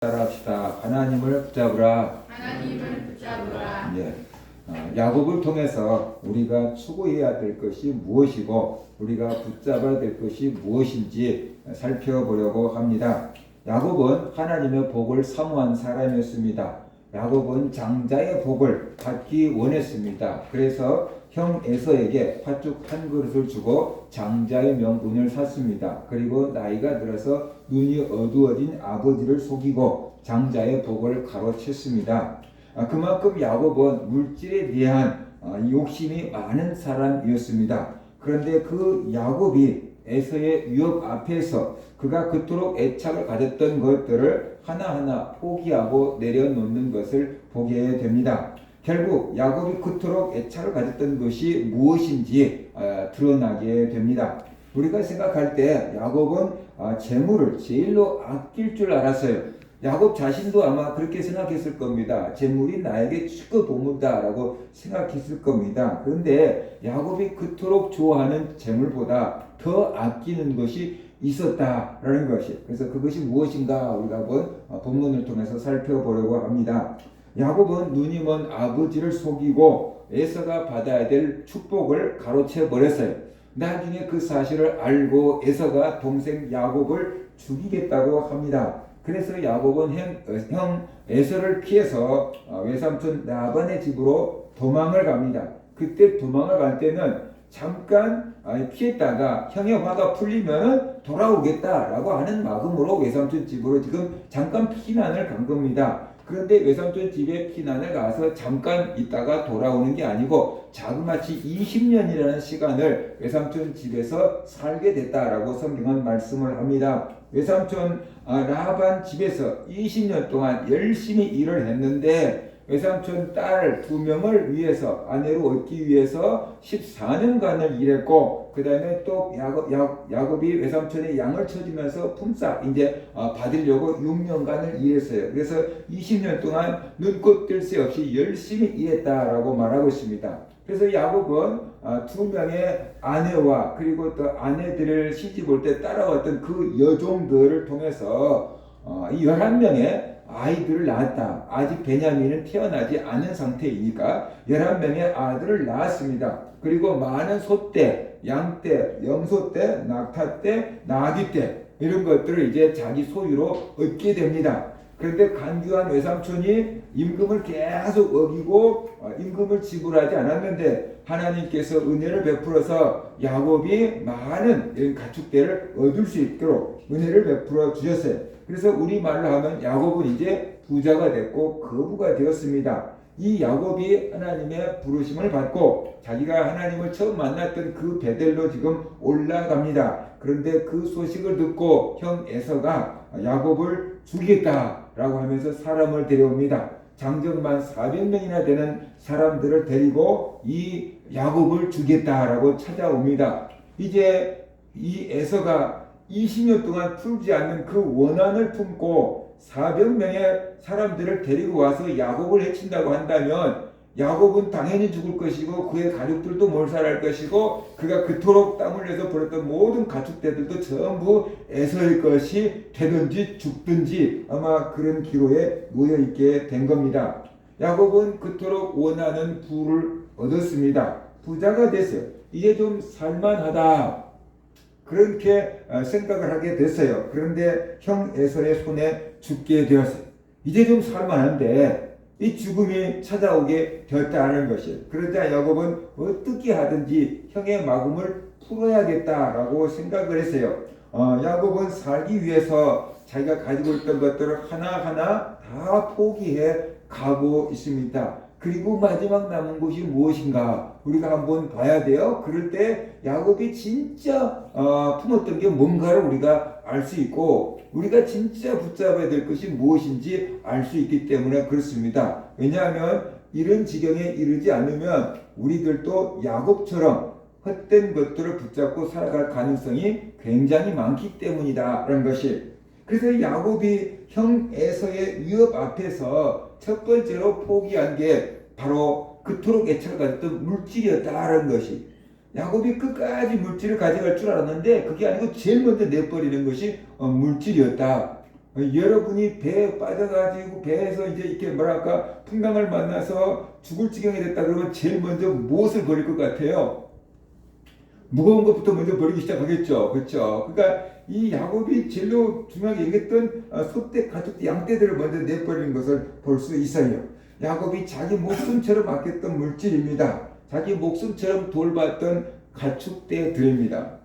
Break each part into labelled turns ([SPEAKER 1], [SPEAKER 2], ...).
[SPEAKER 1] 따라합시다. 하나님을 붙잡으라.
[SPEAKER 2] 하나님을 붙잡으라.
[SPEAKER 1] 예. 야곱을 통해서 우리가 추구해야 될 것이 무엇이고 우리가 붙잡아야 될 것이 무엇인지 살펴보려고 합니다. 야곱은 하나님의 복을 사모한 사람이었습니다. 야곱은 장자의 복을 받기 원했습니다. 그래서 형 에서에게 팥죽 한 그릇을 주고 장자의 명분을 샀습니다. 그리고 나이가 들어서 눈이 어두워진 아버지를 속이고 장자의 복을 가로챘습니다. 그만큼 야곱은 물질에 대한 욕심이 많은 사람이었습니다. 그런데 그 야곱이 에서의 위협 앞에서 그가 그토록 애착을 가졌던 것들을 하나하나 포기하고 내려놓는 것을 보게 됩니다. 결국 야곱이 그토록 애착을 가졌던 것이 무엇인지 드러나게 됩니다. 우리가 생각할 때 야곱은 재물을 제일로 아낄 줄 알았어요. 야곱 자신도 아마 그렇게 생각했을 겁니다. 재물이 나에게 최고 도문다라고 생각했을 겁니다. 그런데 야곱이 그토록 좋아하는 재물보다 더 아끼는 것이 있었다라는 것이, 그래서 그것이 무엇인가 우리가 한번 본문을 통해서 살펴보려고 합니다. 야곱은 눈이 먼 아버지를 속이고 에서가 받아야 될 축복을 가로채 버렸어요. 나중에 그 사실을 알고 에서가 동생 야곱을 죽이겠다고 합니다. 그래서 야곱은 형 에서를 피해서 외삼촌 라반의 집으로 도망을 갑니다. 그때 도망을 갈 때는 잠깐 피했다가 형의 화가 풀리면 돌아오겠다라고 하는 마음으로 외삼촌 집으로 지금 잠깐 피난을 간 겁니다. 그런데 외삼촌 집에 피난을 가서 잠깐 있다가 돌아오는 게 아니고 자그마치 20년이라는 시간을 외삼촌 집에서 살게 됐다라고 성경은 말씀을 합니다. 외삼촌 라반 집에서 20년 동안 열심히 일을 했는데 외삼촌 딸 2명을 위해서 아내로 얻기 위해서 14년간을 일했고, 그 다음에 또 야곱이 외삼촌의 양을 쳐주면서 품삯 이제 받으려고 6년간을 일했어요. 그래서 20년 동안 눈꽃 뜰 새 없이 열심히 일했다라고 말하고 있습니다. 그래서 야곱은 2명의 아내와 그리고 또 아내들을 시집 올 때 따라왔던 그 여종들을 통해서 이 11명의 아이들을 낳았다. 아직 베냐민은 태어나지 않은 상태이니까 11명의 아들을 낳았습니다. 그리고 많은 소떼, 양떼, 염소떼, 낙타떼, 나귀떼 이런 것들을 이제 자기 소유로 얻게 됩니다. 그런데 간교한 외삼촌이 임금을 계속 어기고 임금을 지불하지 않았는데 하나님께서 은혜를 베풀어서 야곱이 많은 이런 가축대를 얻을 수 있도록 은혜를 베풀어 주셨어요. 그래서 우리말로 하면 야곱은 이제 부자가 됐고 거부가 되었습니다. 이 야곱이 하나님의 부르심을 받고 자기가 하나님을 처음 만났던 그 베델로 지금 올라갑니다. 그런데 그 소식을 듣고 형 에서가 야곱을 죽이겠다라고 하면서 사람을 데려옵니다. 장정만 400명이나 되는 사람들을 데리고 이 야곱을 죽이겠다라고 찾아옵니다. 이제 이 에서가 20년 동안 풀지 않는 그 원한을 품고 400명의 사람들을 데리고 와서 야곱을 해친다고 한다면 야곱은 당연히 죽을 것이고 그의 가족들도 몰살할 것이고 그가 그토록 땀 흘려서 벌였던 모든 가축대들도 전부 에서의 것이 되든지 죽든지 아마 그런 기로에 놓여있게 된 겁니다. 야곱은 그토록 원하는 부를 얻었습니다. 부자가 됐어요. 이제 좀 살만하다. 그렇게 생각을 하게 됐어요. 그런데 형 에서의 손에 죽게 되었어요. 이제 좀 살만한데 이 죽음이 찾아오게 되었다는 것이에요. 그러자 야곱은 어떻게 하든지 형의 마음을 풀어야겠다라고 생각을 했어요. 야곱은 살기 위해서 자기가 가지고 있던 것들을 하나하나 다 포기해 가고 있습니다. 그리고 마지막 남은 것이 무엇인가 우리가 한번 봐야 돼요. 그럴 때 야곱이 진짜 품었던 게 뭔가를 우리가 알 수 있고 우리가 진짜 붙잡아야 될 것이 무엇인지 알 수 있기 때문에 그렇습니다. 왜냐하면 이런 지경에 이르지 않으면 우리들도 야곱처럼 헛된 것들을 붙잡고 살아갈 가능성이 굉장히 많기 때문이다 라는 것이. 그래서 야곱이 형 에서의 위협 앞에서 첫 번째로 포기한 게 바로 그토록 애착을 가졌던 물질이었다라는 것이. 야곱이 끝까지 물질을 가져갈 줄 알았는데 그게 아니고 제일 먼저 내버리는 것이 물질이었다. 여러분이 배에 빠져가지고 배에서 이제 이렇게 뭐랄까 풍랑을 만나서 죽을 지경이 됐다 그러면 제일 먼저 무엇을 버릴 것 같아요? 무거운 것부터 먼저 버리기 시작하겠죠. 그렇죠? 그러니까 이 야곱이 제일로 중요하게 얘기했던 소떼, 가축, 양떼들을 먼저 내버리는 것을 볼 수 있어요. 야곱이 자기 목숨처럼 아꼈던 물질입니다. 자기 목숨처럼 돌봤던 가축떼들입니다.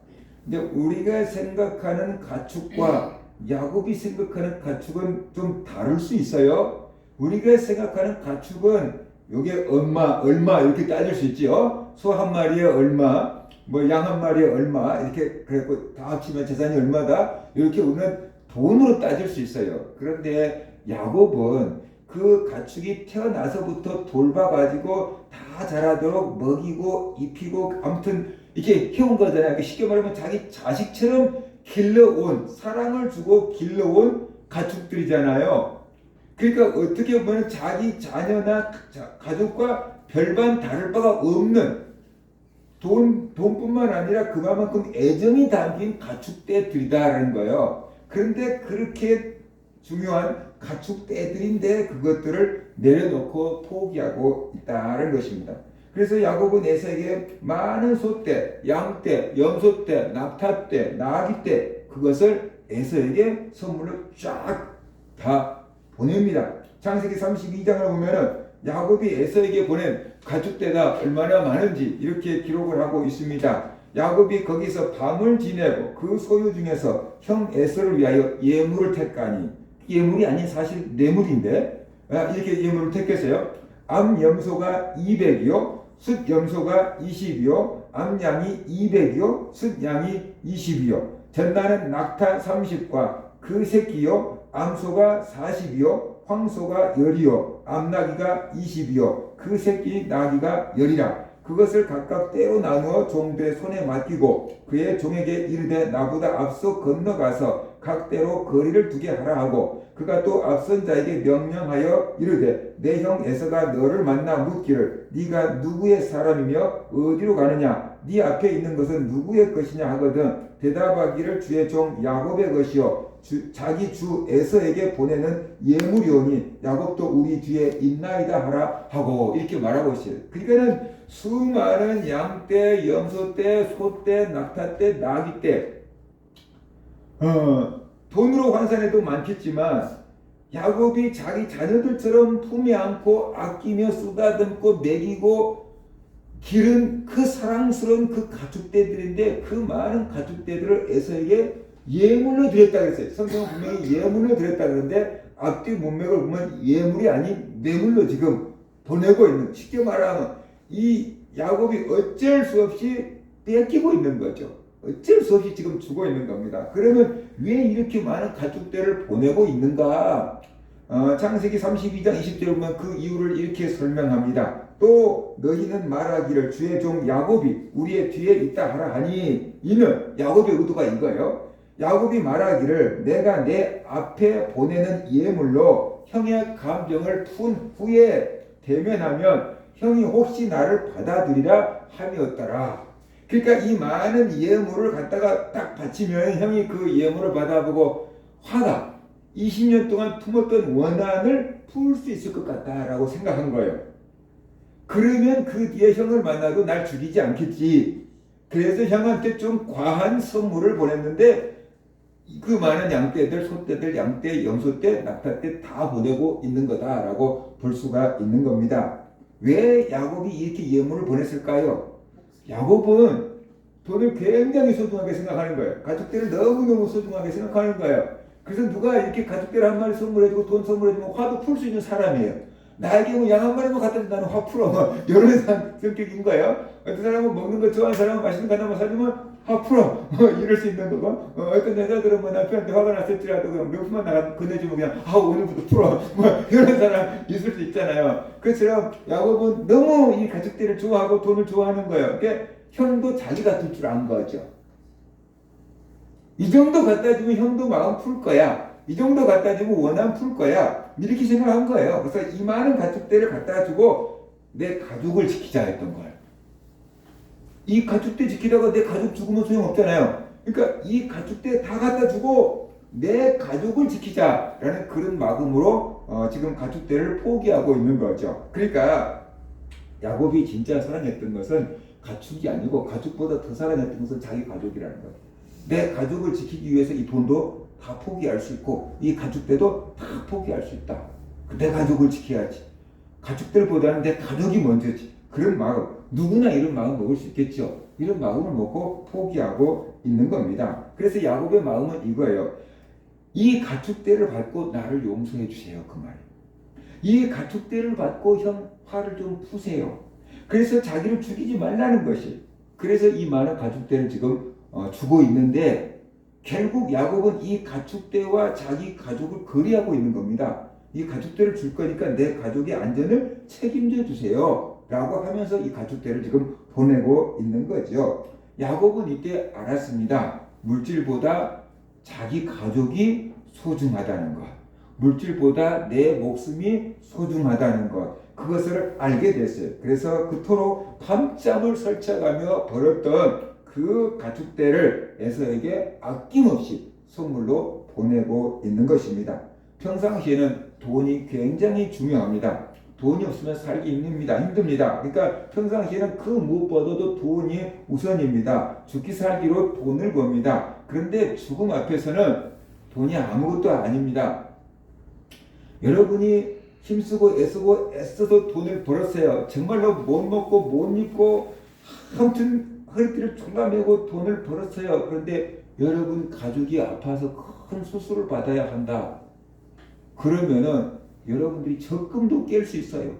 [SPEAKER 1] 근데 우리가 생각하는 가축과 야곱이 생각하는 가축은 좀 다를 수 있어요. 우리가 생각하는 가축은 요게 얼마 이렇게 따질 수 있죠. 소 한 마리에 얼마, 뭐 양 한 마리에 얼마 이렇게 그래고 다 합치면 재산이 얼마다 이렇게 우리는 돈으로 따질 수 있어요. 그런데 야곱은 그 가축이 태어나서부터 돌봐가지고 다 자라도록 먹이고 입히고 아무튼 이렇게 해온 거잖아요. 쉽게 말하면 자기 자식처럼 길러온, 사랑을 주고 길러온 가축들이잖아요. 그러니까 어떻게 보면 자기 자녀나 가족과 별반 다를 바가 없는 돈뿐만 아니라 그만큼 애정이 담긴 가축떼들이다라는 거예요. 그런데 그렇게 중요한 가축떼들인데 그것들을 내려놓고 포기하고 있다는 것입니다. 그래서 야곱은 에서에게 많은 소떼, 양떼, 염소떼, 낙타떼, 나귀떼 그것을 에서에게 선물로 쫙 다 보냅니다. 창세기 32장을 보면은 야곱이 에서에게 보낸 가축떼가 얼마나 많은지 이렇게 기록을 하고 있습니다. 야곱이 거기서 밤을 지내고 그 소유 중에서 형 에서를 위하여 예물을 택하니 예물이 아닌 사실 뇌물인데 이렇게 예물을 택했어요. 암 염소가 200이요 숫 염소가 20이요 암양이 200이요 숫 양이 20이요 전나는 낙타 30과 그 새끼요 암소가 40이요 황소가 10이요 암나귀가 20이요 그 새끼 나귀가 10이라 그것을 각각 때로 나누어 종들의 손에 맡기고 그의 종에게 이르되 나보다 앞서 건너가서 각 때로 거리를 두게 하라 하고 그가 또 앞선 자에게 명령하여 이르되 내 형 에서가 너를 만나 묻기를 네가 누구의 사람이며 어디로 가느냐 네 앞에 있는 것은 누구의 것이냐 하거든 대답하기를 주의 종 야곱의 것이요 자기 주 에서에게 보내는 예물이오니 야곱도 우리 뒤에 있나이다 하라 하고 이렇게 말하고 있어요. 그러니까는 수많은 양떼, 염소떼, 소떼, 낙타떼, 나귀떼 돈으로 환산해도 많겠지만 야곱이 자기 자녀들처럼 품에 안고 아끼며 쓰다듬고 먹이고 기른 그 사랑스러운 그 가축떼들인데 그 많은 가축떼들을 에서에게 예물로 드렸다 그랬어요. 성경은 분명히 예물로 드렸다 그러는데 앞뒤 문맥을 보면 예물이 아닌 뇌물로 지금 보내고 있는 쉽게 말하면 이 야곱이 어쩔 수 없이 뺏기고 있는 거죠. 어쩔 수 없이 지금 주고 있는 겁니다. 그러면 왜 이렇게 많은 가축들을 보내고 있는가? 창세기 32장 20절에 보면 그 이유를 이렇게 설명합니다. 또 너희는 말하기를 주의 종 야곱이 우리의 뒤에 있다 하라 하니 이는 야곱의 의도가 이거예요. 야곱이 말하기를 내가 내 앞에 보내는 예물로 형의 감정을 푼 후에 대면하면 형이 혹시 나를 받아들이라 함이었더라. 그러니까 이 많은 예물을 갖다가 딱 바치면 형이 그 예물을 받아보고 화가 20년 동안 품었던 원한을 풀 수 있을 것 같다라고 생각한 거예요. 그러면 그 뒤에 형을 만나도 날 죽이지 않겠지. 그래서 형한테 좀 과한 선물을 보냈는데 그 많은 양떼들, 소떼들, 양떼, 염소떼, 낙타떼 다 보내고 있는 거다라고 볼 수가 있는 겁니다. 왜 야곱이 이렇게 예물을 보냈을까요? 야곱은 돈을 굉장히 소중하게 생각하는 거예요. 가축들을 너무너무 소중하게 생각하는 거예요. 그래서 누가 이렇게 가축들 한 마리 선물해주고 돈 선물해주면 화도 풀 수 있는 사람이에요. 나에게 뭐 양 한 마리만 갖다 주면 나는 화 풀어. 뭐 이런 성격인 거예요. 어떤 사람은 먹는 거 좋아하는 사람은 맛있는 거 하나만 사주면 화 풀어. 이럴 수 있는 거고. 어떤 여자들은 뭐 남편한테 화가 났을지라도 그냥 명품만 나가 건네주면 그냥 오늘부터 풀어. 뭐 이런 사람 있을 수 있잖아요. 그처럼 야곱은 너무 이 가축들을 좋아하고 돈을 좋아하는 거예요. 그러니까 형도 자기가 둘 줄 안 거죠. 이 정도 갖다 주면 형도 마음 풀 거야. 이 정도 갖다 주면 원한 풀 거야. 이렇게 생각한 거예요. 그래서 이 많은 가축들을 갖다 주고 내 가족을 지키자 했던 거예요. 이 가축들 지키다가 내 가족 죽으면 소용없잖아요. 그러니까 이 가축들 다 갖다 주고 내 가족을 지키자라는 그런 마음으로 지금 가축대를 포기하고 있는 거죠. 그러니까 야곱이 진짜 사랑했던 것은 가축이 아니고 가축보다 더 사랑했던 것은 자기 가족이라는 거예요. 내 가족을 지키기 위해서 이 돈도 다 포기할 수 있고 이 가축대도 다 포기할 수 있다. 내 가족을 지켜야지. 가축들보다는 내 가족이 먼저지. 그런 마음, 누구나 이런 마음 먹을 수 있겠죠. 이런 마음을 먹고 포기하고 있는 겁니다. 그래서 야곱의 마음은 이거예요. 이 가축대를 받고 나를 용서해 주세요. 그 말이에요. 이 가축대를 받고 형 화를 좀 푸세요. 그래서 자기를 죽이지 말라는 것이. 그래서 이 많은 가축대를 지금 주고 있는데 결국 야곱은 이 가축대와 자기 가족을 거리하고 있는 겁니다. 이 가축대를 줄 거니까 내 가족의 안전을 책임져 주세요. 라고 하면서 이 가축대를 지금 보내고 있는 거죠. 야곱은 이때 알았습니다. 물질보다 자기 가족이 소중하다는 것. 물질보다 내 목숨이 소중하다는 것. 그것을 알게 됐어요. 그래서 그토록 밤잠을 설쳐가며 벌었던 그 가축대를 에서에게 아낌없이 선물로 보내고 있는 것입니다. 평상시에는 돈이 굉장히 중요합니다. 돈이 없으면 살기 힘듭니다. 그러니까 평상시에는 그 무엇보다도 돈이 우선입니다. 죽기 살기로 돈을 법니다. 그런데 죽음 앞에서는 돈이 아무것도 아닙니다. 여러분이 힘쓰고 애써서 돈을 벌었어요. 정말로 못 먹고 못 입고 아무튼 허리띠를 졸라매고 돈을 벌었어요. 그런데 여러분 가족이 아파서 큰 수술을 받아야 한다. 그러면은 여러분들이 적금도 깰 수 있어요.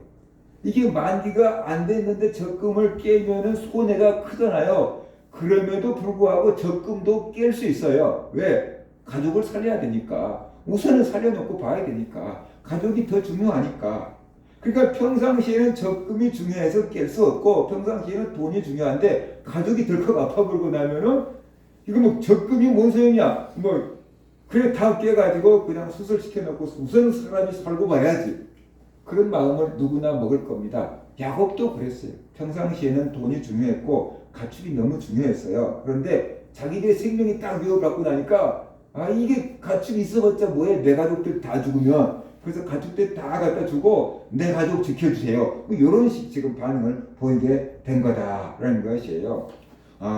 [SPEAKER 1] 이게 만기가 안 됐는데 적금을 깨면은 손해가 크잖아요. 그럼에도 불구하고 적금도 깰 수 있어요. 왜? 가족을 살려야 되니까. 우선은 살려놓고 봐야 되니까. 가족이 더 중요하니까. 그러니까 평상시에는 적금이 중요해서 깰 수 없고 평상시에는 돈이 중요한데 가족이 덜컥 아파버리고 나면은 이거 뭐 적금이 뭔 소용이야. 뭐 그래 다 깨가지고 그냥 수술시켜놓고 우선 사람이 살고 봐야지. 그런 마음을 누구나 먹을 겁니다. 야곱도 그랬어요. 평상시에는 돈이 중요했고 가축이 너무 중요했어요. 그런데 자기들의 생명이 딱 위협받고 나니까 이게 가축이 있어봤자 뭐해. 내 가족들 다 죽으면. 그래서 가축들 다 갖다 주고 내 가족 지켜주세요. 이런 식 지금 반응을 보이게 된 거다라는 것이에요.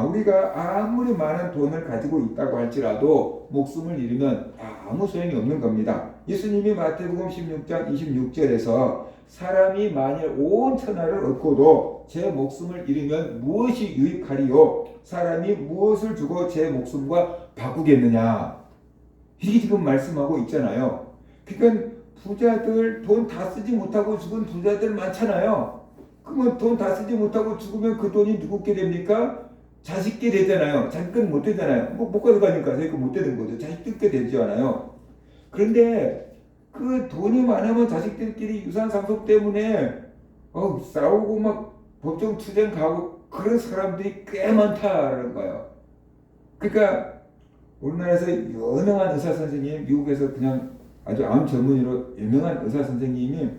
[SPEAKER 1] 우리가 아무리 많은 돈을 가지고 있다고 할지라도 목숨을 잃으면 아무 소용이 없는 겁니다. 예수님이 마태복음 16장 26절에서 사람이 만일 온 천하를 얻고도 제 목숨을 잃으면 무엇이 유익하리요? 사람이 무엇을 주고 제 목숨과 바꾸겠느냐? 이게 지금 말씀하고 있잖아요. 그러니까 부자들 돈 다 쓰지 못하고 죽은 부자들 많잖아요. 그러면 돈 다 쓰지 못하고 죽으면 그 돈이 누구께 됩니까? 자식께 되잖아요. 자식 건 못 되잖아요. 못 가져가니까 자식 건 못 되는 거죠. 자식들께 되지 않아요. 그런데 그 돈이 많으면 자식들끼리 유산 상속 때문에 싸우고 막 법정 투쟁 가고 그런 사람들이 꽤 많다라는 거예요. 그러니까 우리나라에서 유명한 의사 선생님, 미국에서 그냥 아주 암 전문의로 유명한 의사 선생님이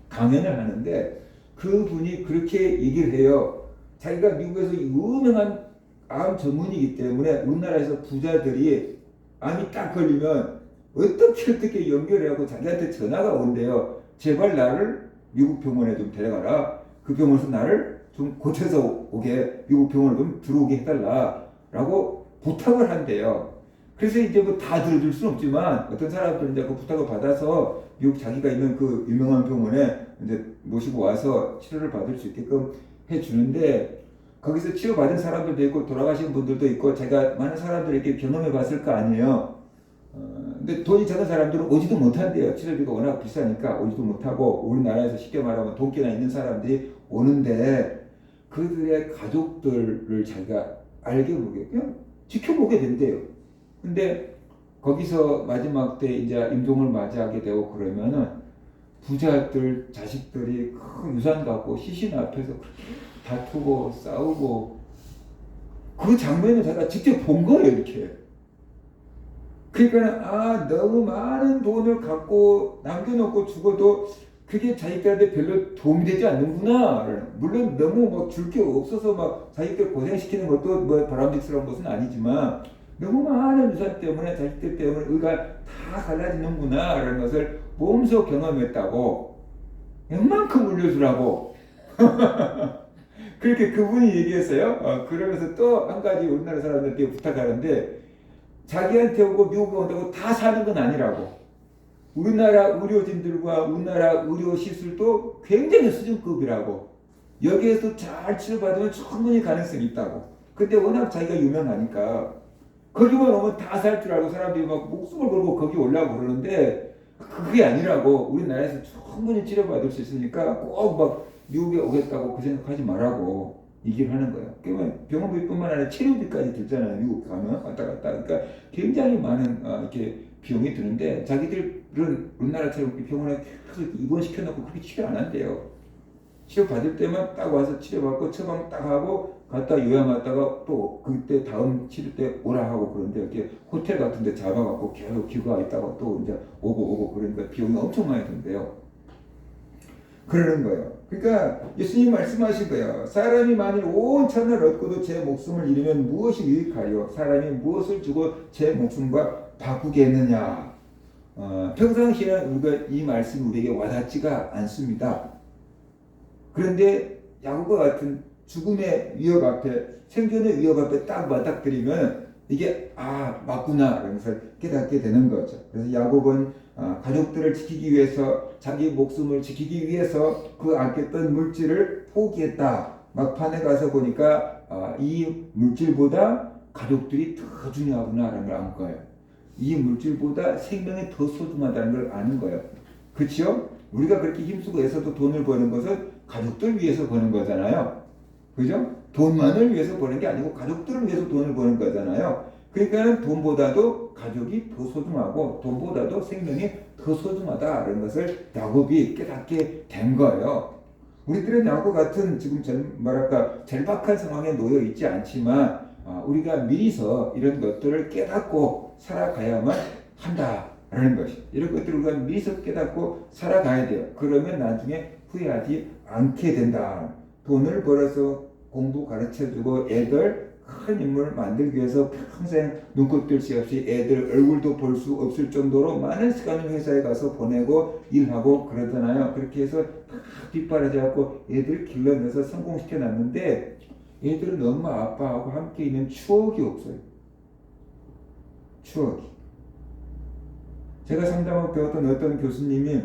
[SPEAKER 1] 강연을 하는데 그분이 그렇게 얘기를 해요. 자기가 미국에서 유명한 암 전문이기 때문에 우리나라에서 부자들이 암이 딱 걸리면 어떻게 연결하고 자기한테 전화가 온대요. 제발 나를 미국 병원에 좀 데려가라. 그 병원에서 나를 좀 고쳐서 오게 미국 병원에 좀 들어오게 해달라라고 부탁을 한대요. 그래서 이제 뭐 다 들어줄 수는 없지만 어떤 사람들은 이제 그 부탁을 받아서 미국 자기가 있는 그 유명한 병원에 이제 모시고 와서 치료를 받을 수 있게끔 해주는데 거기서 치료받은 사람들도 있고 돌아가신 분들도 있고 제가 많은 사람들에게 경험해 봤을 거 아니에요. 근데 돈이 적은 사람들은 오지도 못한대요. 치료비가 워낙 비싸니까 오지도 못하고 우리나라에서 쉽게 말하면 돈깨나 있는 사람들이 오는데 그들의 가족들을 자기가 알게 모르게 그냥 지켜보게 된대요. 근데 거기서 마지막 때 이제 임종을 맞이하게 되고 그러면은 부자들 자식들이 큰 유산 갖고 시신 앞에서 다투고 싸우고 그 장면을 제가 직접 본 거예요. 이렇게. 그러니까 너무 많은 돈을 갖고 남겨놓고 죽어도 그게 자식들한테 별로 도움이 되지 않는구나. 물론 너무 뭐 줄 게 없어서 막 자식들 고생시키는 것도 뭐 바람직스러운 것은 아니지만 너무 많은 유산 때문에 자식들 때문에 의가 다 갈라지는구나 라는 것을 몸소 경험했다고 웬만큼 울려주라고 그렇게 그분이 얘기했어요. 그러면서 또 한 가지 우리나라 사람들께 부탁하는데 자기한테 오고 미국에 온다고 다 사는 건 아니라고. 우리나라 의료진들과 우리나라 의료 시술도 굉장히 수준급이라고. 여기에서 잘 치료받으면 충분히 가능성이 있다고. 근데 워낙 자기가 유명하니까 거기만 오면 다 살 줄 알고 사람들이 막 목숨을 걸고 거기 오려고 그러는데 그게 아니라고. 우리나라에서 충분히 치료받을 수 있으니까 꼭 막 미국에 오겠다고 그 생각하지 말라고 얘기를 하는 거예요. 그러면 병원비뿐만 아니라 치료비까지 들잖아요. 미국 가면 왔다 갔다. 그러니까 굉장히 많은 이렇게 비용이 드는데 자기들은 우리나라처럼 병원에 계속 입원시켜놓고 그렇게 치료 안 한대요. 치료 받을 때만 딱 와서 치료받고 처방 딱 하고 갔다 요양하다가 또 그때 다음 치료 때 오라 하고 그런데 이렇게 호텔 같은 데 잡아갖고 계속 기가 있다가 또 이제 오고 그러니까 비용이 엄청 많이 든대요. 그러는 거예요. 그러니까 예수님 말씀하신 거예요. 사람이 만일 온 천을 얻고도 제 목숨을 잃으면 무엇이 유익하리요? 사람이 무엇을 주고 제 목숨과 바꾸겠느냐? 평상시에는 우리가 이 말씀이 우리에게 와닿지가 않습니다. 그런데 야고보 같은 죽음의 위협 앞에, 생존의 위협 앞에 딱 맞닥뜨리면 이게 맞구나 라는 것을 깨닫게 되는 거죠. 그래서 야고보는 가족들을 지키기 위해서, 자기 목숨을 지키기 위해서 그 아꼈던 물질을 포기했다. 막판에 가서 보니까 이 물질보다 가족들이 더 중요하구나라는 걸 안 거예요. 이 물질보다 생명이 더 소중하다는 걸 아는 거예요. 그렇죠? 우리가 그렇게 힘쓰고 애써도 돈을 버는 것은 가족들 위해서 버는 거잖아요. 그죠? 돈만을 위해서 버는 게 아니고 가족들을 위해서 돈을 버는 거잖아요. 그러니까 돈보다도 가족이 더 소중하고 돈보다도 생명이 더 소중하다라는 것을 야곱이 깨닫게 된 거예요. 우리들은 야곱 같은 지금 절박한 상황에 놓여 있지 않지만 우리가 미리서 이런 것들을 깨닫고 살아가야만 한다라는 것이. 이런 것들을 우리가 미리서 깨닫고 살아가야 돼요. 그러면 나중에 후회하지 않게 된다. 돈을 벌어서 공부 가르쳐주고 애들 큰 인물 만들기 위해서 평생 눈코 뜰 새 없이 애들 얼굴도 볼 수 없을 정도로 많은 시간을 회사에 가서 보내고 일하고 그러잖아요. 그렇게 해서 다 뒷바라지하고 애들 길러내서 성공시켜 놨는데 애들은 엄마 아빠하고 함께 있는 추억이 없어요. 추억이. 제가 상담하고 배웠던 어떤 교수님이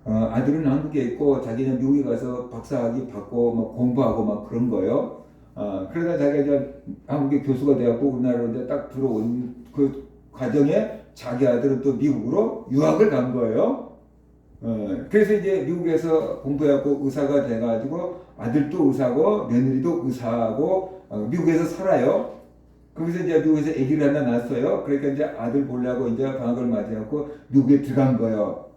[SPEAKER 1] 아들은 한국에 있고 자기는 미국에 가서 박사학위 받고 막 공부하고 막 그런 거예요. 그러다 자기가 이제 한국의 교수가 되었고 우리나라로 이제 딱 들어온 그 과정에 자기 아들은 또 미국으로 유학을 간 거예요. 그래서 이제 미국에서 공부해갖고 의사가 돼가지고 아들도 의사고 며느리도 의사고 미국에서 살아요. 거기서 이제 미국에서 아기를 하나 낳았어요. 그러니까 이제 아들 보려고 이제 방학을 맞이해갖고 미국에 들어간 거예요.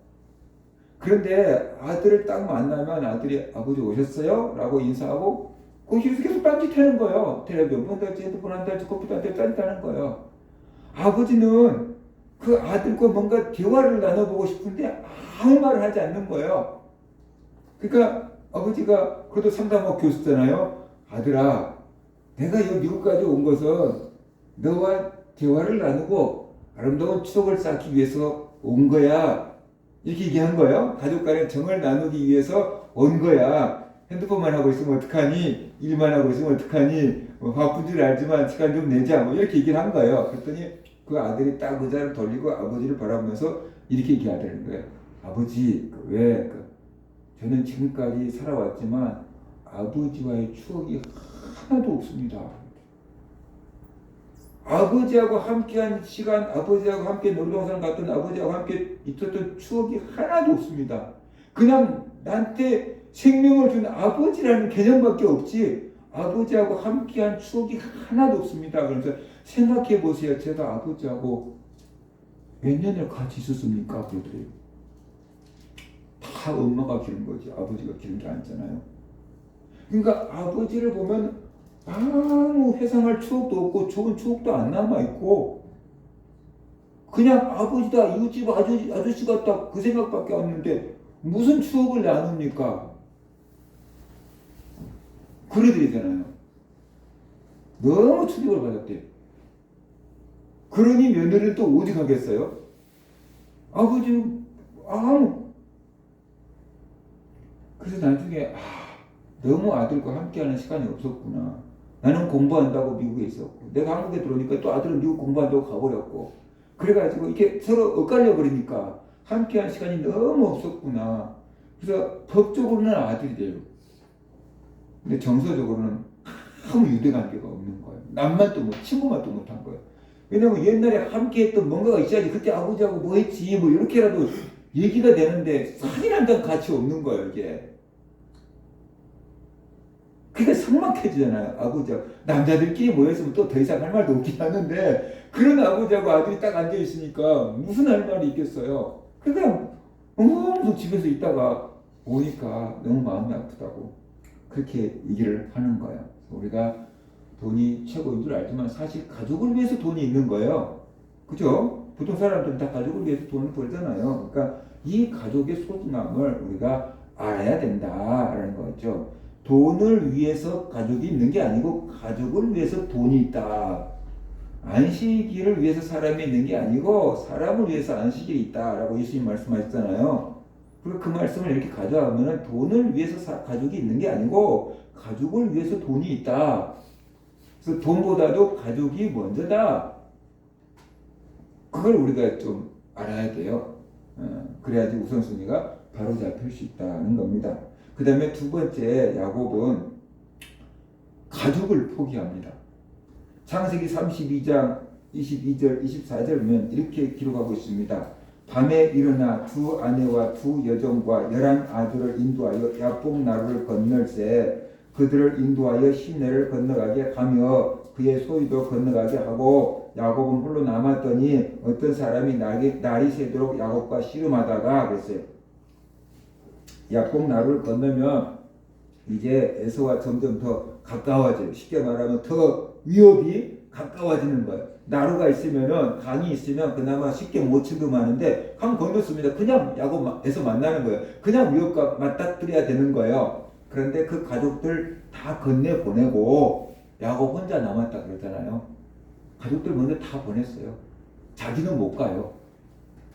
[SPEAKER 1] 그런데 아들을 딱 만나면 아들이 아버지 오셨어요? 라고 인사하고 거기서 계속 딴짓하는 거예요. 텔레비전 본다지 핸드폰 한다지 컴퓨터 한다지 딴짓하는 거예요. 아버지는 그 아들과 뭔가 대화를 나눠보고 싶은데 아무 말을 하지 않는 거예요. 그러니까 아버지가 그래도 상담학 교수잖아요. 아들아, 내가 이 미국까지 온 것은 너와 대화를 나누고 아름다운 추억을 쌓기 위해서 온 거야. 이렇게 얘기한 거예요. 가족 간의 정을 나누기 위해서 온 거야. 핸드폰만 하고 있으면 어떡하니? 일만 하고 있으면 어떡하니? 바쁜 줄 알지만 시간 좀 내자. 뭐 이렇게 얘기를 한 거예요. 그랬더니 그 아들이 딱 의자를 돌리고 아버지를 바라보면서 이렇게 얘기하더라는 거예요. 아버지, 저는 지금까지 살아왔지만 아버지와의 추억이 하나도 없습니다. 아버지하고 함께한 시간, 아버지하고 함께 놀이동산 갔던 아버지하고 함께 있었던 추억이 하나도 없습니다. 그냥 나한테 생명을 준 아버지라는 개념밖에 없지 아버지하고 함께한 추억이 하나도 없습니다. 그래서 생각해 보세요. 제가 아버지하고 몇 년을 같이 있었습니까? 그러더래요. 다 엄마가 기른 거지 아버지가 기른 게 아니잖아요. 그러니까 아버지를 보면 아무 회상할 추억도 없고 좋은 추억도 안 남아있고 그냥 아버지다 이웃집 아저씨 같다 그 생각밖에 없는데 무슨 추억을 나눕니까? 그러더라잖아요. 너무 충격을 받았대요. 그러니 며느리는 또 어디 가겠어요? 아버지, 그래서 나중에 너무 아들과 함께하는 시간이 없었구나. 나는 공부한다고 미국에 있었고 내가 한국에 들어오니까 또 아들은 미국 공부한다고 가버렸고 그래가지고 이렇게 서로 엇갈려 버리니까 함께한 시간이 너무 없었구나. 그래서 법적으로는 아들이 돼요. 근데 정서적으로는 아무 유대관계가 없는 거예요. 남만 또 친구만 또 못한 거예요. 왜냐면 옛날에 함께했던 뭔가가 있어야지. 그때 아버지하고 뭐 했지 뭐 이렇게라도 얘기가 되는데 사진 한 장 같이 없는 거예요 이게. 그게 삭막해지잖아요. 아버지하고 남자들끼리 모였으면 또 더 이상 할 말도 없긴 하는데 그런 아버지하고 아들이 딱 앉아 있으니까 무슨 할 말이 있겠어요. 그냥 엉엉 집에서 있다가 오니까 너무 마음이 아프다고 그렇게 얘기를 하는 거예요. 우리가 돈이 최고인 줄 알지만 사실 가족을 위해서 돈이 있는 거예요. 그죠? 보통 사람들은 다 가족을 위해서 돈을 벌잖아요. 그러니까 이 가족의 소중함을 우리가 알아야 된다라는 거죠. 돈을 위해서 가족이 있는 게 아니고 가족을 위해서 돈이 있다. 안식일을 위해서 사람이 있는 게 아니고 사람을 위해서 안식일이 있다라고 예수님 말씀하셨잖아요. 그리고 그 말씀을 이렇게 가져가면 돈을 위해서 가족이 있는 게 아니고 가족을 위해서 돈이 있다. 그래서 돈보다도 가족이 먼저다. 그걸 우리가 좀 알아야 돼요. 그래야지 우선순위가 바로 잡힐 수 있다는 겁니다. 그 다음에 두 번째 야곱은 가족을 포기합니다. 창세기 32장 22절 24절 보면 이렇게 기록하고 있습니다. 밤에 일어나 두 아내와 두 여종과 11 아들을 인도하여 야복 나루를 건널세 그들을 인도하여 시내를 건너가게 하며 그의 소유도 건너가게 하고 야곱은 홀로 남았더니 어떤 사람이 날이 새도록 야곱과 씨름하다가 그랬어요. 야복 나루를 건너면 이제 에서와 점점 더 가까워져요. 쉽게 말하면 더 위협이 가까워지는 거예요. 나루가 있으면은 강이 있으면 그나마 쉽게 못 침범하는데 강 건넜습니다. 그냥 야곱에서 만나는 거예요. 그냥 위협과 맞닥뜨려야 되는 거예요. 그런데 그 가족들 다 건네 보내고 야곱 혼자 남았다 그랬잖아요. 가족들 먼저 다 보냈어요. 자기는 못 가요.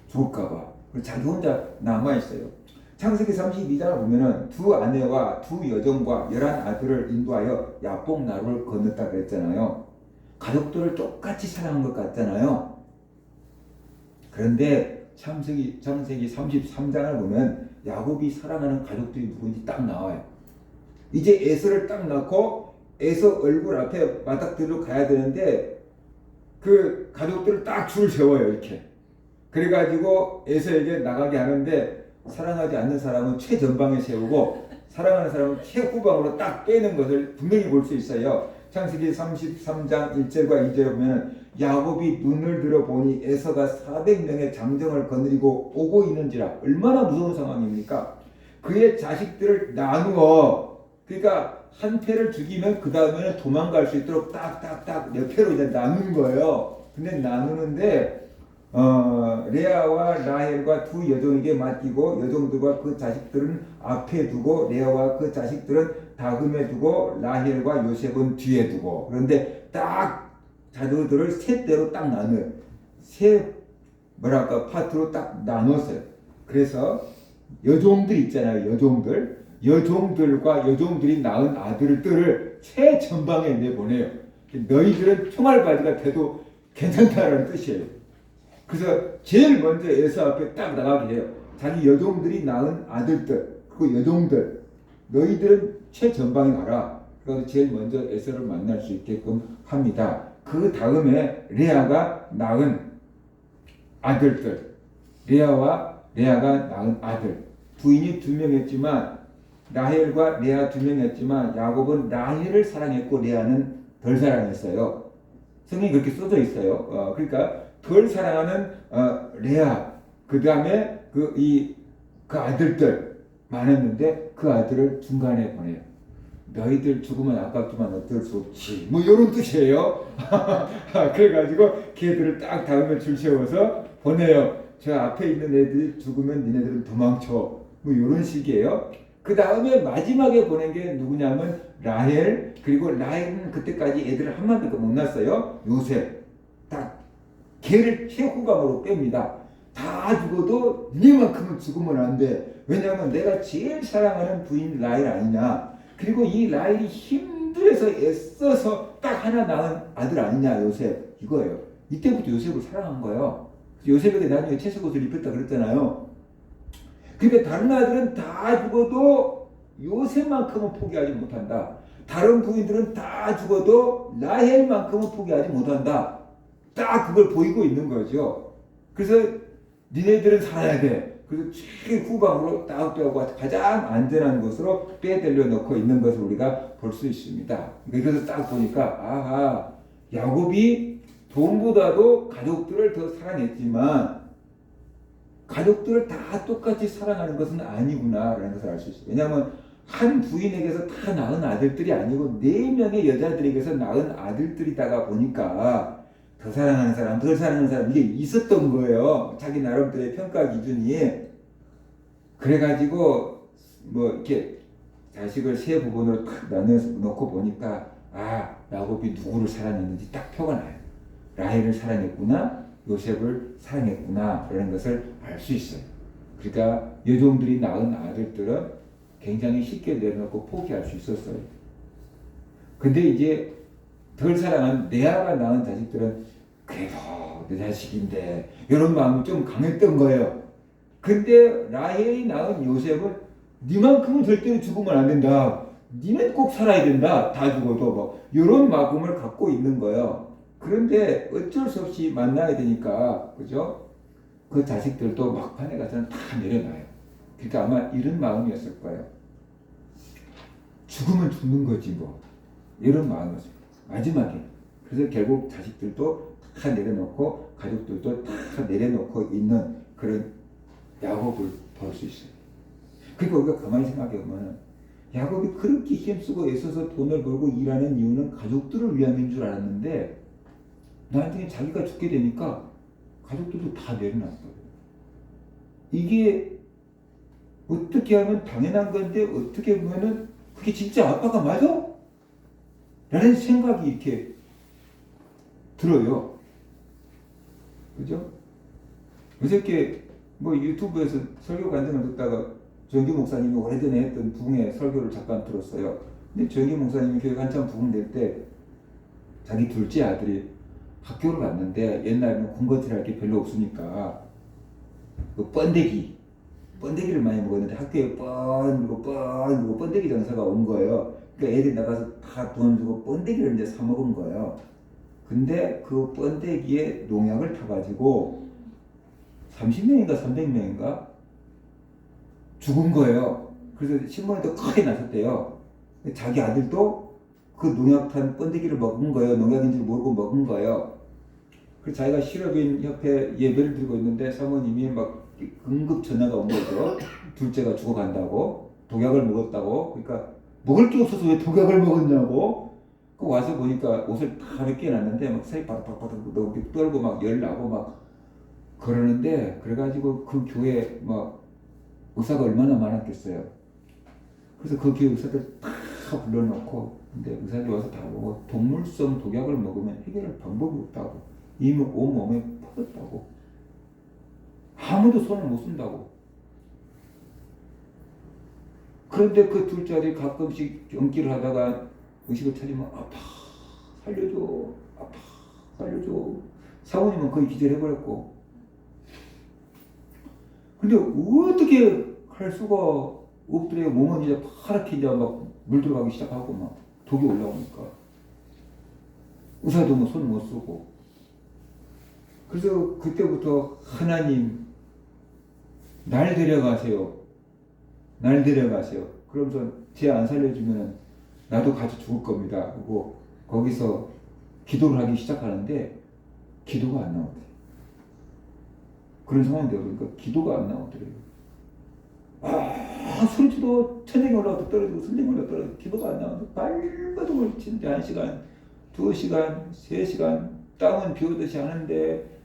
[SPEAKER 1] 죽을까봐. 자기 혼자 남아있어요. 창세기 32장을 보면은 두 아내와 두 여종과 11 아들을 인도하여 야복 나루를 건넜다 그랬잖아요. 가족들을 똑같이 사랑한 것 같잖아요. 그런데 창세기 33장을 보면 야곱이 사랑하는 가족들이 누구인지 딱 나와요. 이제 에서를 딱 낳고 에서 얼굴 앞에 맞닥뜨리러 가야 되는데 그 가족들을 딱 줄 세워요. 이렇게. 그래가지고 에서에게 나가게 하는데 사랑하지 않는 사람은 최전방에 세우고 사랑하는 사람은 최후방으로 딱 빼는 것을 분명히 볼 수 있어요. 창세기 33장 1절과 2절에 보면 야곱이 눈을 들어 보니 에서가 400명의 장정을 거느리고 오고 있는지라. 얼마나 무서운 상황입니까? 그의 자식들을 나누어, 그러니까 한 패를 죽이면 그 다음에는 도망갈 수 있도록 딱딱딱 몇 패로 이제 나누는 거예요. 근데 나누는데 레아와 라헬과 두 여종에게 맡기고 여종들과 그 자식들은 앞에 두고 레아와 그 자식들은 다금에 두고 라헬과 요셉은 뒤에 두고. 그런데 딱 자녀들을 세 대로 딱 나눠요. 세 파트로 딱 나눴어요. 그래서 여종들 있잖아요. 여종들과 여종들이 낳은 아들들을 최전방에 내보내요. 너희들은 총알바지가 돼도 괜찮다라는 뜻이에요. 그래서 제일 먼저 에서 앞에 딱 나가게 해요. 자기 여종들이 낳은 아들들, 그 여종들, 너희들은 최전방에 가라. 그래서 제일 먼저 에서를 만날 수 있게끔 합니다. 그 다음에 레아가 낳은 아들들, 레아가 낳은 아들, 부인이 2명이었지만 라헬과 레아 2명이었지만 야곱은 라헬을 사랑했고 레아는 덜 사랑했어요. 성경이 그렇게 써져 있어요. 그러니까 덜 사랑하는 레아, 그 다음에 그 아들들 많았는데 그 아들을 중간에 보내요. 너희들 죽으면 아깝지만 어쩔 수 없지. 뭐 이런 뜻이에요. 그래가지고 걔들을 딱 다음에 줄 세워서 보내요. 저 앞에 있는 애들이 죽으면 니네들은 도망쳐. 뭐 이런 식이에요. 그 다음에 마지막에 보낸 게 누구냐면 라헬, 그리고 라헬은 그때까지 애들을 한 마디도 못 낳았어요. 요셉. 딱 걔를 최후방으로 뺍니다. 다 죽어도 니만큼은 죽으면 안 돼. 왜냐하면 내가 제일 사랑하는 부인 라헬 아니냐. 그리고 이 라헬이 힘들어서 애써서 딱 하나 낳은 아들 아니냐, 요셉. 이거예요. 이때부터 요셉을 사랑한 거예요. 요셉에게 나중에 채색옷을 입혔다 그랬잖아요. 그러니까 다른 아들은 다 죽어도 요셉만큼은 포기하지 못한다. 다른 부인들은 다 죽어도 라헬만큼은 포기하지 못한다. 딱 그걸 보이고 있는 거죠. 그래서 니네들은 살아야 돼. 그래서 최후방으로 딱 빼고 가장 안전한 곳으로 빼들려 놓고 있는 것을 우리가 볼 수 있습니다. 그래서 딱 보니까 아하, 야곱이 돈보다도 가족들을 더 사랑했지만 가족들을 다 똑같이 사랑하는 것은 아니구나라는 것을 알 수 있어요. 왜냐하면 한 부인에게서 다 낳은 아들들이 아니고 4명의 여자들에게서 낳은 아들들이다가 보니까 더 사랑하는 사람, 덜 사랑하는 사람 이게 있었던 거예요. 자기 나름대로의 평가 기준이. 그래가지고 뭐 이렇게 자식을 세 부분으로 탁 나눠서 놓고 보니까 아, 야곱이 누구를 사랑했는지 딱 표가 나요. 라헬을 사랑했구나, 요셉을 사랑했구나 라는 것을 알 수 있어요. 그러니까 여종들이 낳은 아들들은 굉장히 쉽게 내려놓고 포기할 수 있었어요. 근데 이제 덜 사랑한 레아가 낳은 자식들은 그래도 내 자식인데 이런 마음이 좀 강했던 거예요. 근데 라헬이 낳은 요셉은 니만큼은 절대로 죽으면 안 된다. 니는 꼭 살아야 된다. 다 죽어도 뭐 이런 마음을 갖고 있는 거예요. 그런데 어쩔 수 없이 만나야 되니까, 그죠? 그 자식들도 막판에 가서는 다 내려놔요. 그러니까 아마 이런 마음이었을 거예요. 죽으면 죽는 거지 뭐. 이런 마음이었어요. 마지막에. 그래서 결국 자식들도 다 내려놓고 가족들도 다 내려놓고 있는 그런 야곱을 볼 수 있어요. 그러니까 우리가 가만히 생각해 보면 야곱이 그렇게 힘쓰고 애써서 돈을 벌고 일하는 이유는 가족들을 위함인 줄 알았는데 나중에 자기가 죽게 되니까 가족들도 다 내려놨어요. 이게 어떻게 하면 당연한 건데 어떻게 보면은 그게 진짜 아빠가 맞아? 라는 생각이 이렇게 들어요. 그죠? 어저께 뭐 유튜브에서 설교 간증을 듣다가 정기 목사님이 오래전에 했던 부흥회 설교를 잠깐 들었어요. 근데 정기 목사님이 교회 한참 부흥될 때 자기 둘째 아들이 학교를 갔는데 옛날에는 군것질 할 게 별로 없으니까 그 번데기를 많이 먹었는데 학교에 번데기 장사가 온 거예요. 그러니까 애들이 나가서 다 돈 주고 번데기를 이제 사 먹은 거예요. 근데 그 번데기에 농약을 타가지고 30명인가 300명인가 죽은 거예요. 그래서 신문에도 크게 나섰대요. 자기 아들도 그 농약 탄 번데기를 먹은 거예요. 농약인지 모르고 먹은 거예요. 그래서 자기가 실업인 협회 예배를 드리고 있는데 사모님이 막 응급 전화가 온 거죠. 둘째가 죽어간다고, 독약을 먹었다고. 그러니까 먹을 게 없어서 왜 독약을 먹었냐고. 그 와서 보니까 옷을 다 벗겨놨는데 막 살이 바닥바닥 떨고 막 열나고 막 그러는데, 그래가지고 그 교회 막 의사가 얼마나 많았겠어요. 그래서 그 교회 의사들 다 불러놓고, 근데 의사들이 와서 다 보고 동물성 독약을 먹으면 해결할 방법이 없다고, 이미 온몸에 퍼졌다고, 아무도 손을 못 쓴다고. 그런데 그 둘째 아들이 가끔씩 연기를 하다가 의식을 차리면 아파 살려줘, 아파 살려줘. 사모님은 거의 기절해버렸고. 근데 어떻게 할 수가 없더래요. 몸은 이제 파랗게 이제 막 물 들어가기 시작하고 막 독이 올라오니까 의사도 뭐 손 못 쓰고. 그래서 그때부터 하나님 날 데려가세요. 날 데려가세요. 그러면서 쟤 안 살려주면 나도 같이 죽을 겁니다. 그리고 거기서 기도를 하기 시작하는데 기도가 안 나오더래요. 그런 상황이 되어버리니까 기도가 안 나오더래요. 소리치도 천장에 올라가도 떨어지고 선장에 올라가도 떨어지고 기도가 안 나오는데 발버둥을 치는데 1시간, 2시간, 3시간 땀은 비오듯이 하는데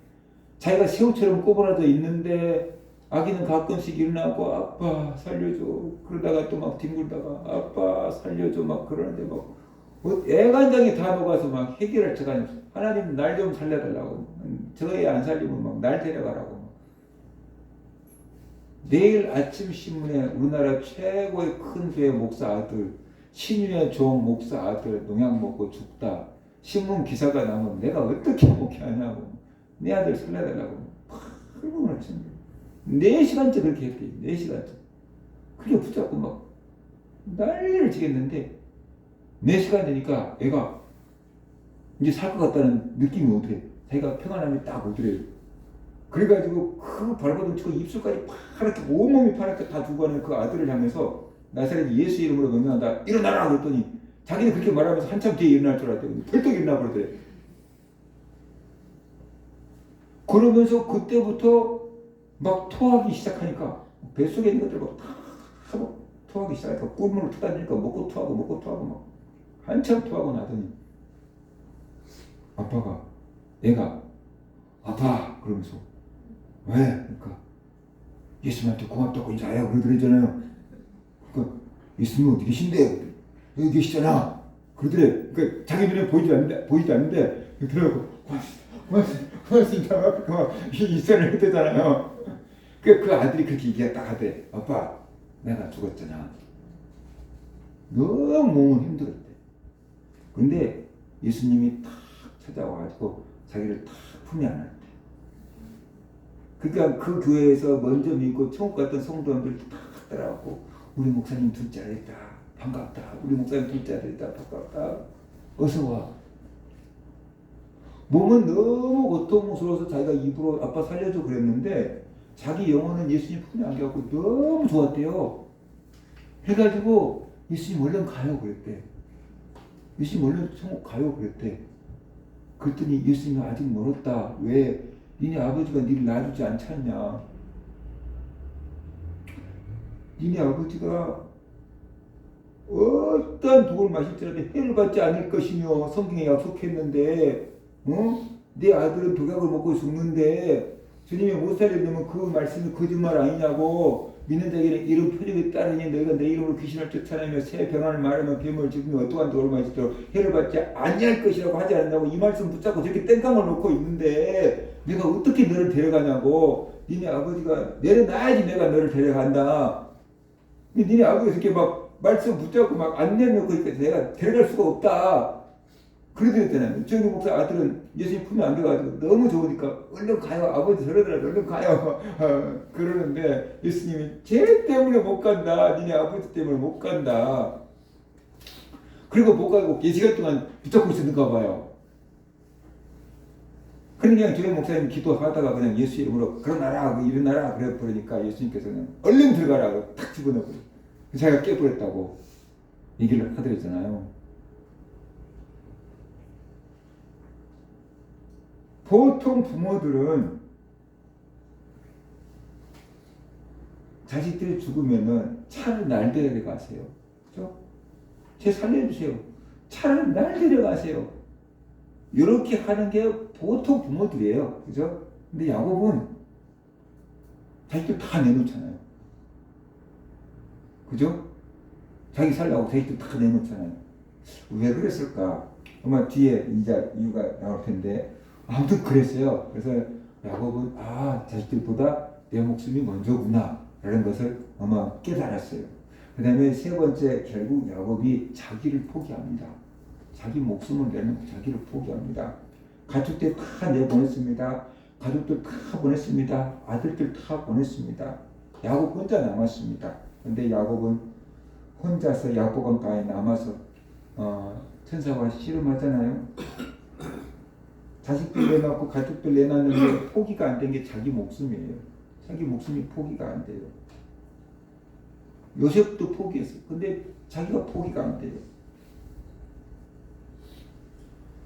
[SPEAKER 1] 자기가 새우처럼 꼬부라져 있는데 아기는 가끔씩 일어나고 아빠 살려줘. 그러다가 또 막 뒹굴다가 아빠 살려줘 막 그러는데 막 애간장이 다 녹아서 막 해결할 처가 없어. 하나님 날 좀 살려달라고. 저 애 안 살리면 막 날 데려가라고. 내일 아침 신문에 우리나라 최고의 큰 교회 목사 아들, 신유의 종 목사 아들 농약 먹고 죽다. 신문 기사가 나면 내가 어떻게 목회하냐고. 내 아들 살려달라고. 팔공을 쳤네. 4시간째 그렇게 했대. 4시간째. 그게 붙잡고 막 난리를 치겠는데 4시간 되니까 애가 이제 살 것 같다는 느낌이 오더래. 자기가 평안함이 딱 오더래요. 그래가지고 그 발버둥 치고 입술까지 파랗게 온몸이 파랗게 다 죽어가는 그 아들을 향해서 나사렛 예수 이름으로 명령한다. 일어나라 그랬더니 자기는 그렇게 말하면서 한참 뒤에 일어날 줄 알았더니 벌떡 일어나 버리더래. 그러면서 그때부터 막 토하기 시작하니까 뱃속에 있는 것들 막 다 토하기 시작하니까 꿀물을 터다니까 먹고 토하고 막 한참 토하고 나더니 아빠가 애가 아빠 그러면서 왜? 그러니까 예수님한테 고맙다고 인사해요 그러더랬잖아요. 그러니까 예수님 어디 계신데? 여기 계시잖아. 그러더래. 그러니까 자기 눈에 보이지 않는데 들어가고 고맙습니다. 막 인사를 했대잖아요. 그 아들이 그렇게 얘기했다 하대. 아빠 내가 죽었잖아. 너무 몸은 힘들었대. 근데 예수님이 탁 찾아와가지고 자기를 탁 품에 안았대. 그러니까 그 교회에서 먼저 믿고 천국 갔던 성도님들 다 따라왔고 우리 목사님 둘째 아들이다 반갑다. 우리 목사님 둘째 아들이다 반갑다. 어서 와. 몸은 너무 고통스러워서 자기가 입으로 아빠 살려줘 그랬는데 자기 영혼은 예수님 품에 안겨갖고 너무 좋았대요. 해가지고 예수님 얼른 가요 그랬대. 예수님 얼른 천국 가요 그랬대. 그랬더니 예수님이 아직 멀었다. 왜? 니네 아버지가 니를 놔주지 않잖냐. 니네 아버지가 어떤 독을 마실지라도 해를 받지 않을 것이며 성경에 약속했는데 내 아들은 독약을 먹고 죽는데 주님이 못 살려면 그 말씀이 거짓말 아니냐고. 믿는 자에게는 이런 표적이 따르니 너희가 내 이름으로 귀신을 쫓아내며 새 병환을 말하며 뱀을 죽이며 어떠한 독을 마실지라도 해를 받지 아니할 것이라고 하지 않냐고. 이 말씀 붙잡고 저렇게 땡깡을 놓고 있는데 내가 어떻게 너를 데려가냐고. 니네 아버지가 내려놔야지 내가 너를 데려간다. 근데 니네 아버지가 이렇게 막 말씀 붙잡고 막 안 내놓고 있으니까 내가 데려갈 수가 없다. 그러더랬잖아요. 저희 목사 아들은 예수님 품에 안겨가지고 너무 좋으니까 얼른 가요. 아버지 저러더라도 얼른 가요. 그러는데 예수님이 쟤 때문에 못 간다. 니네 아버지 때문에 못 간다. 그리고 못 가고 4시간 동안 붙잡고 있었는가 봐요. 그냥 저희 목사님 기도하다가 그냥 예수 이름으로 그러나라 일어나라 그래 버리니까 예수님께서는 얼른 들어가라고 탁 집어넣고 자기가 깨버렸다고 얘기를 하더랬잖아요. 보통 부모들은 자식들이 죽으면은 차를 날 데려가세요. 그죠? 쟤 살려주세요. 차를 날 데려가세요. 이렇게 하는 게 보통 부모들이에요. 그죠? 근데 야곱은 자식들 다 내놓잖아요. 그죠? 자기 살라고 자식들 다 내놓잖아요. 왜 그랬을까? 아마 뒤에 이유가 나올 텐데 아무튼 그랬어요. 그래서 야곱은 자식들보다 내 목숨이 먼저구나 라는 것을 아마 깨달았어요. 그 다음에 3번째 결국 야곱이 자기를 포기합니다. 자기 목숨을 내놓고 자기를 포기합니다. 가족들 다 내보냈습니다. 가족들 다 보냈습니다. 아들들 다 보냈습니다. 야곱 혼자 남았습니다. 근데 야곱은 혼자서 야복강가에 남아서 천사와 씨름하잖아요. 자식들 내놓고 가족들 내놨는데 포기가 안 된 게 자기 목숨이에요. 자기 목숨이 포기가 안 돼요. 요셉도 포기했어요. 근데 자기가 포기가 안 돼요.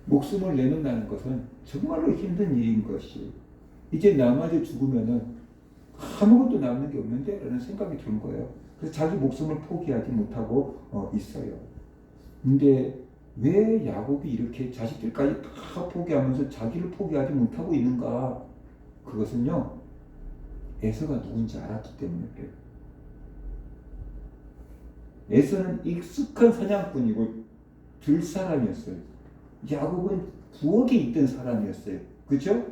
[SPEAKER 1] 목숨을 내놓는다는 것은 정말로 힘든 일인 것이 이제 나마저 죽으면은 아무것도 남는 게 없는데 라는 생각이 드는 거예요. 그래서 자기 목숨을 포기하지 못하고 있어요. 근데 왜 야곱이 이렇게 자식들까지 다 포기하면서 자기를 포기하지 못하고 있는가? 그것은요, 에서가 누군지 알았기 때문에 그래요. 에서는 익숙한 사냥꾼이고 들 사람이었어요. 야곱은 부엌에 있던 사람이었어요. 그렇죠?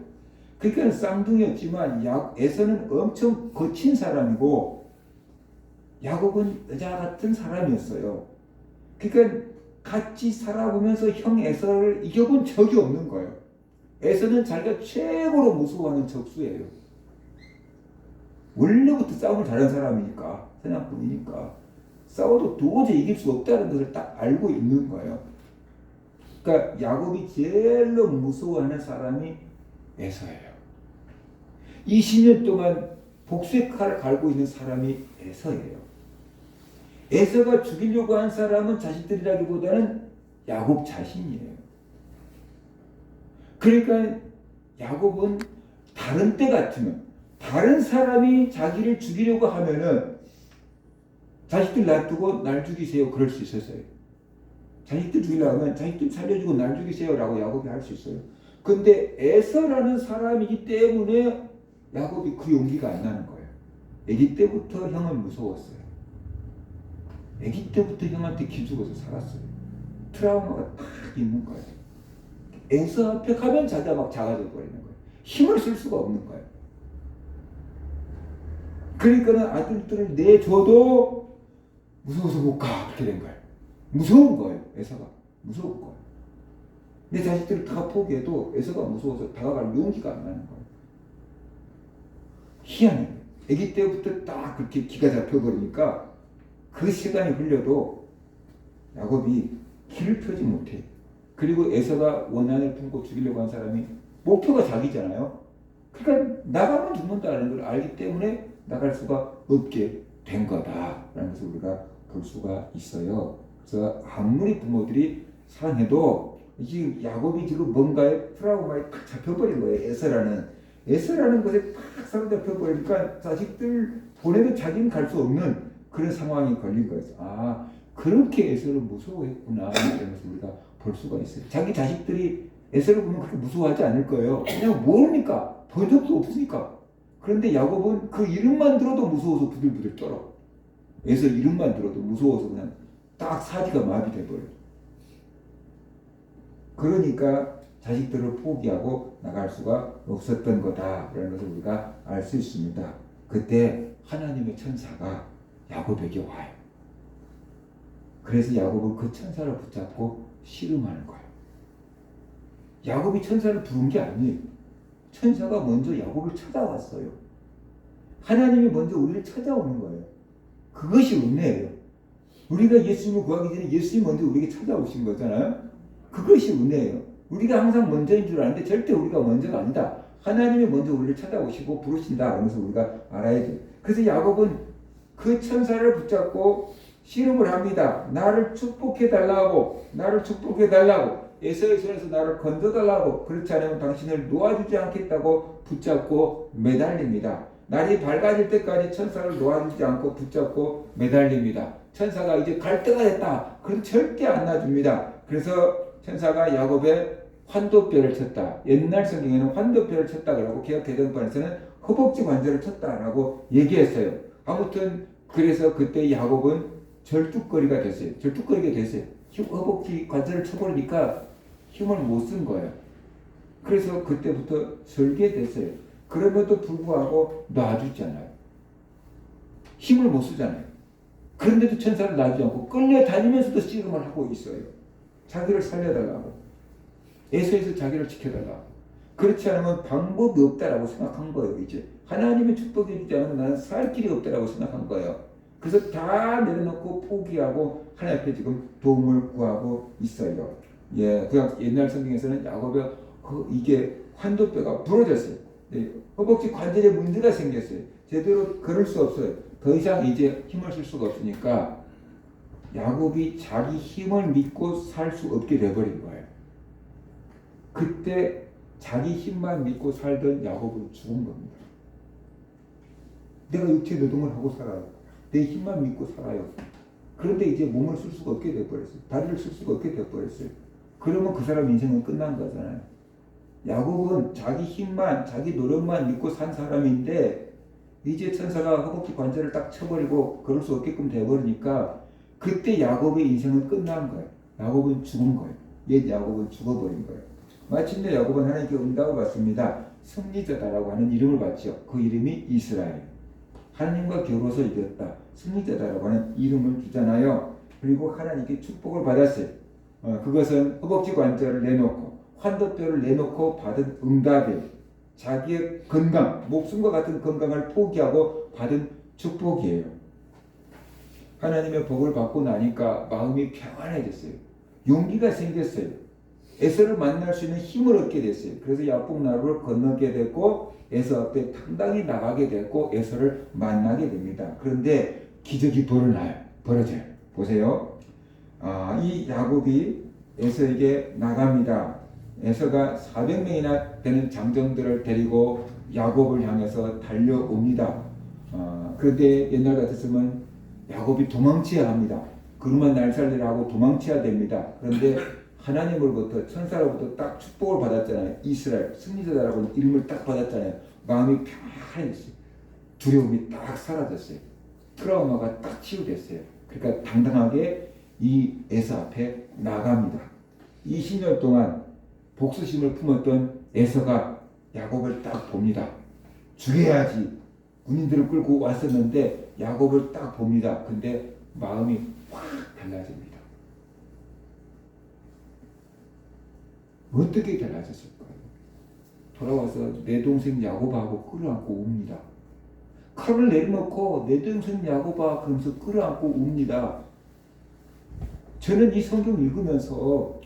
[SPEAKER 1] 그러니까 쌍둥이였지만 에서는 엄청 거친 사람이고 야곱은 여자 같은 사람이었어요. 그러니까 같이 살아보면서 형 에서를 이겨본 적이 없는 거예요. 에서는 자기가 최고로 무서워하는 적수예요. 원래부터 싸움을 잘하는 사람이니까, 사냥꾼이니까 싸워도 도저히 이길 수 없다는 것을 딱 알고 있는 거예요. 그러니까 야곱이 제일로 무서워하는 사람이 에서예요. 20년 동안 복수의 칼을 갈고 있는 사람이 에서예요. 에서가 죽이려고 한 사람은 자식들이라기보다는 야곱 자신이에요. 그러니까 야곱은 다른 때 같으면 다른 사람이 자기를 죽이려고 하면은 자식들 놔두고 날 죽이세요 그럴 수 있었어요. 자식들 죽이려고 하면 자식들 살려주고 날 죽이세요 라고 야곱이 할 수 있어요. 근데 에서라는 사람이기 때문에 야곱이 그 용기가 안 나는 거예요. 아기 때부터 형은 무서웠어요. 아기 때부터 형한테 기죽어서 살았어요. 트라우마가 딱 있는 거예요. 에서 앞에 가면 자기가 막 작아져 버리는 거예요. 힘을 쓸 수가 없는 거예요. 그러니까는 아들들을 내줘도 무서워서 못 가. 그렇게 된 거예요. 무서운 거예요. 에서가 무서운 거예요. 내 자식들을 다 포기해도 에서가 무서워서 다가갈 용기가 안 나는 거예요. 희한해요. 아기 때부터 딱 그렇게 기가 잡혀버리니까 그 시간이 흘려도 야곱이 길을 펴지 못해. 그리고 에서가 원한을 품고 죽이려고 한 사람이 목표가 자기잖아요. 그러니까 나가면 죽는다는 걸 알기 때문에 나갈 수가 없게 된 거다라는 것을 우리가 볼 수가 있어요. 그래서 아무리 부모들이 사랑해도 지금 야곱이 지금 뭔가에 트라우마에 탁 잡혀버린 거예요. 에서라는 것에 탁 사로잡혀버리니까 자식들 보내도 자기는 갈 수 없는 그런 상황이 걸린 거예요. 아, 그렇게 에서를 무서워했구나 이런 것을 우리가 볼 수가 있어요. 자기 자식들이 에서를 보면 그렇게 무서워하지 않을 거예요. 그냥 모르니까, 본 적도 없으니까. 그런데 야곱은 그 이름만 들어도 무서워서 부들부들 떨어. 에서 이름만 들어도 무서워서 그냥 딱 사지가 마비돼버려요. 그러니까 자식들을 포기하고 나갈 수가 없었던 거다라는 것을 우리가 알 수 있습니다. 그때 하나님의 천사가 야곱에게 와요. 그래서 야곱은 그 천사를 붙잡고 씨름하는 거예요. 야곱이 천사를 부른 게 아니에요. 천사가 먼저 야곱을 찾아왔어요. 하나님이 먼저 우리를 찾아오는 거예요. 그것이 은혜예요. 우리가 예수님을 구하기 전에 예수님이 먼저 우리에게 찾아오신 거잖아요. 그것이 은혜예요. 우리가 항상 먼저인 줄 아는데 절대 우리가 먼저가 아니다. 하나님이 먼저 우리를 찾아오시고 부르신다. 그래서 우리가 알아야 돼요. 그래서 야곱은 그 천사를 붙잡고 씨름을 합니다. 나를 축복해 달라고, 나를 축복해 달라고, 에서의 손에서 나를 건져 달라고, 그렇지 않으면 당신을 놓아주지 않겠다고 붙잡고 매달립니다. 날이 밝아질 때까지 천사를 놓아주지 않고 붙잡고 매달립니다. 천사가 이제 갈 때가 됐다. 그럼 절대 안 놔줍니다. 그래서 천사가 야곱의 환도뼈를 쳤다. 옛날 성경에는 환도뼈를 쳤다 그러고 개역 개정판에서는 허벅지 관절을 쳤다라고 얘기했어요. 아무튼 그래서 그때 야곱은 절뚝거리가 됐어요. 절뚝거리게 됐어요. 허벅지 관절을 쳐버리니까 힘을 못 쓴 거예요. 그래서 그때부터 절개됐어요. 그럼에도 불구하고 놔주잖아요. 힘을 못 쓰잖아요. 그런데도 천사를 놔주지 않고 끌려다니면서도 씨름을 하고 있어요. 자기를 살려달라고. 에서에서 자기를 지켜달라고. 그렇지 않으면 방법이 없다라고 생각한 거예요. 이제 하나님의 축복해 주지 않으면 나는 살 길이 없다라고 생각한 거예요. 그래서 다 내려놓고 포기하고 하나님 앞에 지금 도움을 구하고 있어요. 예, 그 옛날 성경에서는 야곱의 이게 환도뼈가 부러졌어요. 네, 허벅지 관절에 문제가 생겼어요. 제대로 걸을 수 없어요. 더 이상 이제 힘을 쓸 수가 없으니까 야곱이 자기 힘을 믿고 살 수 없게 돼버린 거예요. 그때 자기 힘만 믿고 살던 야곱은 죽은 겁니다. 내가 육체 노동을 하고 살아요. 내 힘만 믿고 살아요. 그런데 이제 몸을 쓸 수가 없게 돼버렸어요. 다리를 쓸 수가 없게 돼버렸어요. 그러면 그 사람 인생은 끝난 거잖아요. 야곱은 자기 힘만, 자기 노력만 믿고 산 사람인데 이제 천사가 허벅지 관절을 딱 쳐버리고 그럴 수 없게끔 돼버리니까 그때 야곱의 인생은 끝난 거예요. 야곱은 죽은 거예요. 옛 야곱은 죽어버린 거예요. 마침내 야곱은 하나님께 응답을 받습니다. 승리자다라고 하는 이름을 받죠. 그 이름이 이스라엘. 하나님과 겨루어서 이겼다. 승리자다라고 하는 이름을 주잖아요. 그리고 하나님께 축복을 받았어요. 그것은 허벅지 관절을 내놓고 환도뼈를 내놓고 받은 응답이에요. 자기의 건강, 목숨과 같은 건강을 포기하고 받은 축복이에요. 하나님의 복을 받고 나니까 마음이 평안해졌어요. 용기가 생겼어요. 에서를 만날 수 있는 힘을 얻게 됐어요. 그래서 야복나루를 건너게 됐고 에서 앞에 당당히 나가게 됐고 에서를 만나게 됩니다. 그런데 기적이 벌어져요. 보세요. 이 야곱이 에서에게 나갑니다. 에서가 400명이나 되는 장정들을 데리고 야곱을 향해서 달려옵니다. 그런데 옛날 같았으면 야곱이 도망쳐야 합니다. 그루만 날살리라 하고 도망쳐야 됩니다. 그런데 하나님으로부터 천사로부터 딱 축복을 받았잖아요. 이스라엘 승리자라고 이름을 딱 받았잖아요. 마음이 평안해졌어요. 두려움이 딱 사라졌어요. 트라우마가 딱 치유됐어요. 그러니까 당당하게 이 에서 앞에 나갑니다. 20년 동안 복수심을 품었던 에서가 야곱을 딱 봅니다. 죽여야지. 군인들을 끌고 왔었는데 야곱을 딱 봅니다. 근데 마음이 확 달라집니다. 어떻게 달라졌을까요? 돌아와서 내 동생 야곱하고 끌어안고 웁니다. 칼을 내려놓고 내 동생 야곱아 그러면서 끌어안고 웁니다. 저는 이 성경 읽으면서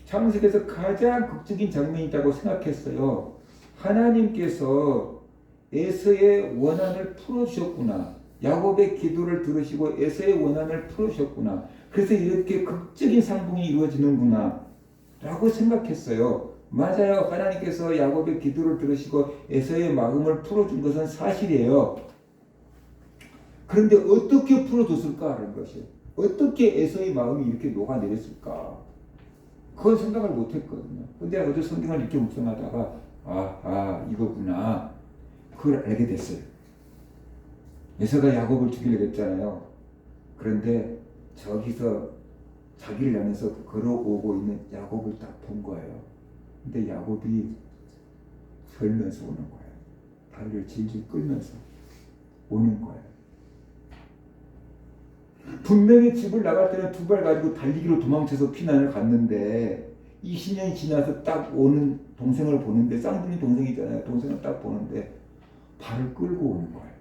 [SPEAKER 1] 창세기에서 가장 극적인 장면이라고 생각했어요. 하나님께서 에서의 원한을 풀어주셨구나. 야곱의 기도를 들으시고 에서의 원한을 풀어주셨구나. 그래서 이렇게 극적인 상봉이 이루어지는구나 라고 생각했어요. 맞아요. 하나님께서 야곱의 기도를 들으시고 에서의 마음을 풀어준 것은 사실이에요. 그런데 어떻게 풀어줬을까라는 것이에요. 어떻게 에서의 마음이 이렇게 녹아내렸을까? 그건 생각을 못했거든요. 근데 어제 성경을 이렇게 묵상하다가 이거구나. 그걸 알게 됐어요. 에서가 야곱을 죽이려고 했잖아요. 그런데 저기서 자기를 향해서 걸어오고 있는 야곱을 딱 본 거예요. 근데 야곱이 절면서 오는 거예요. 다리를 질질 끌면서 오는 거예요. 분명히 집을 나갈 때는 두 발 가지고 달리기로 도망쳐서 피난을 갔는데 20년이 지나서 딱 오는 동생을 보는데 쌍둥이 동생이잖아요. 동생을 딱 보는데 발을 끌고 오는 거예요.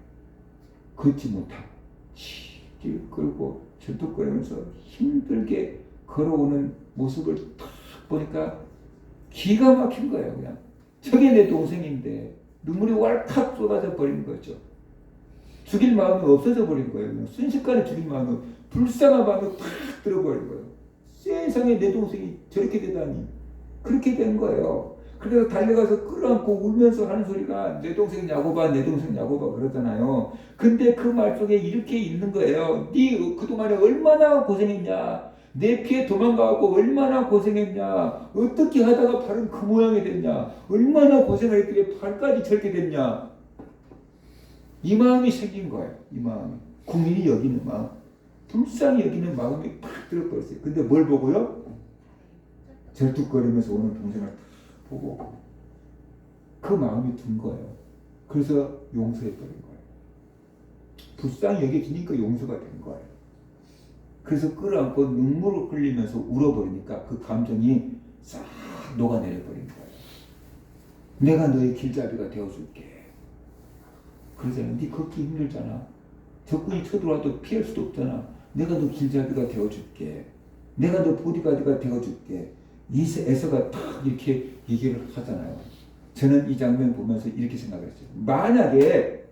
[SPEAKER 1] 걷지 못하고 길 끌고 절뚝거리면서 힘들게 걸어오는 모습을 딱 보니까 기가 막힌 거예요. 그냥 저게 내 동생인데 눈물이 왈칵 쏟아져 버린 거죠. 죽일 마음이 없어져 버린 거예요. 순식간에 죽일 마음이 불쌍한 마음이 탁 들어버린 거예요. 세상에 내 동생이 저렇게 되다니 그렇게 된 거예요. 그래서 달려가서 끌어안고 울면서 하는 소리가 내 동생 야곱아 내 동생 야곱아 그러잖아요. 근데 그 말 속에 이렇게 있는 거예요. 네 그동안에 얼마나 고생했냐. 내 피해 도망가고 얼마나 고생했냐. 어떻게 하다가 발은 그 모양이 됐냐. 얼마나 고생을 했길래 발까지 저렇게 됐냐. 이 마음이 생긴 거예요. 이 마음이. 국민이 여기는 마음. 불쌍히 여기는 마음이 팍 들어버렸어요. 근데 뭘 보고요? 절뚝거리면서 오는 동생을 보고 그 마음이 든 거예요. 그래서 용서해버린 거예요. 불쌍히 여겨지니까 용서가 된 거예요. 그래서 끌어안고 눈물을 흘리면서 울어버리니까 그 감정이 싹 녹아내려버린 거예요. 내가 너의 길잡이가 되어줄게. 그러잖아요. 네 걷기 힘들잖아. 적군이 쳐들어와도 피할 수도 없잖아. 내가 너 길잡이가 되어줄게. 내가 너 보디가드가 되어줄게. 이 에서가 딱 이렇게 얘기를 하잖아요. 저는 이 장면 보면서 이렇게 생각을 했어요. 만약에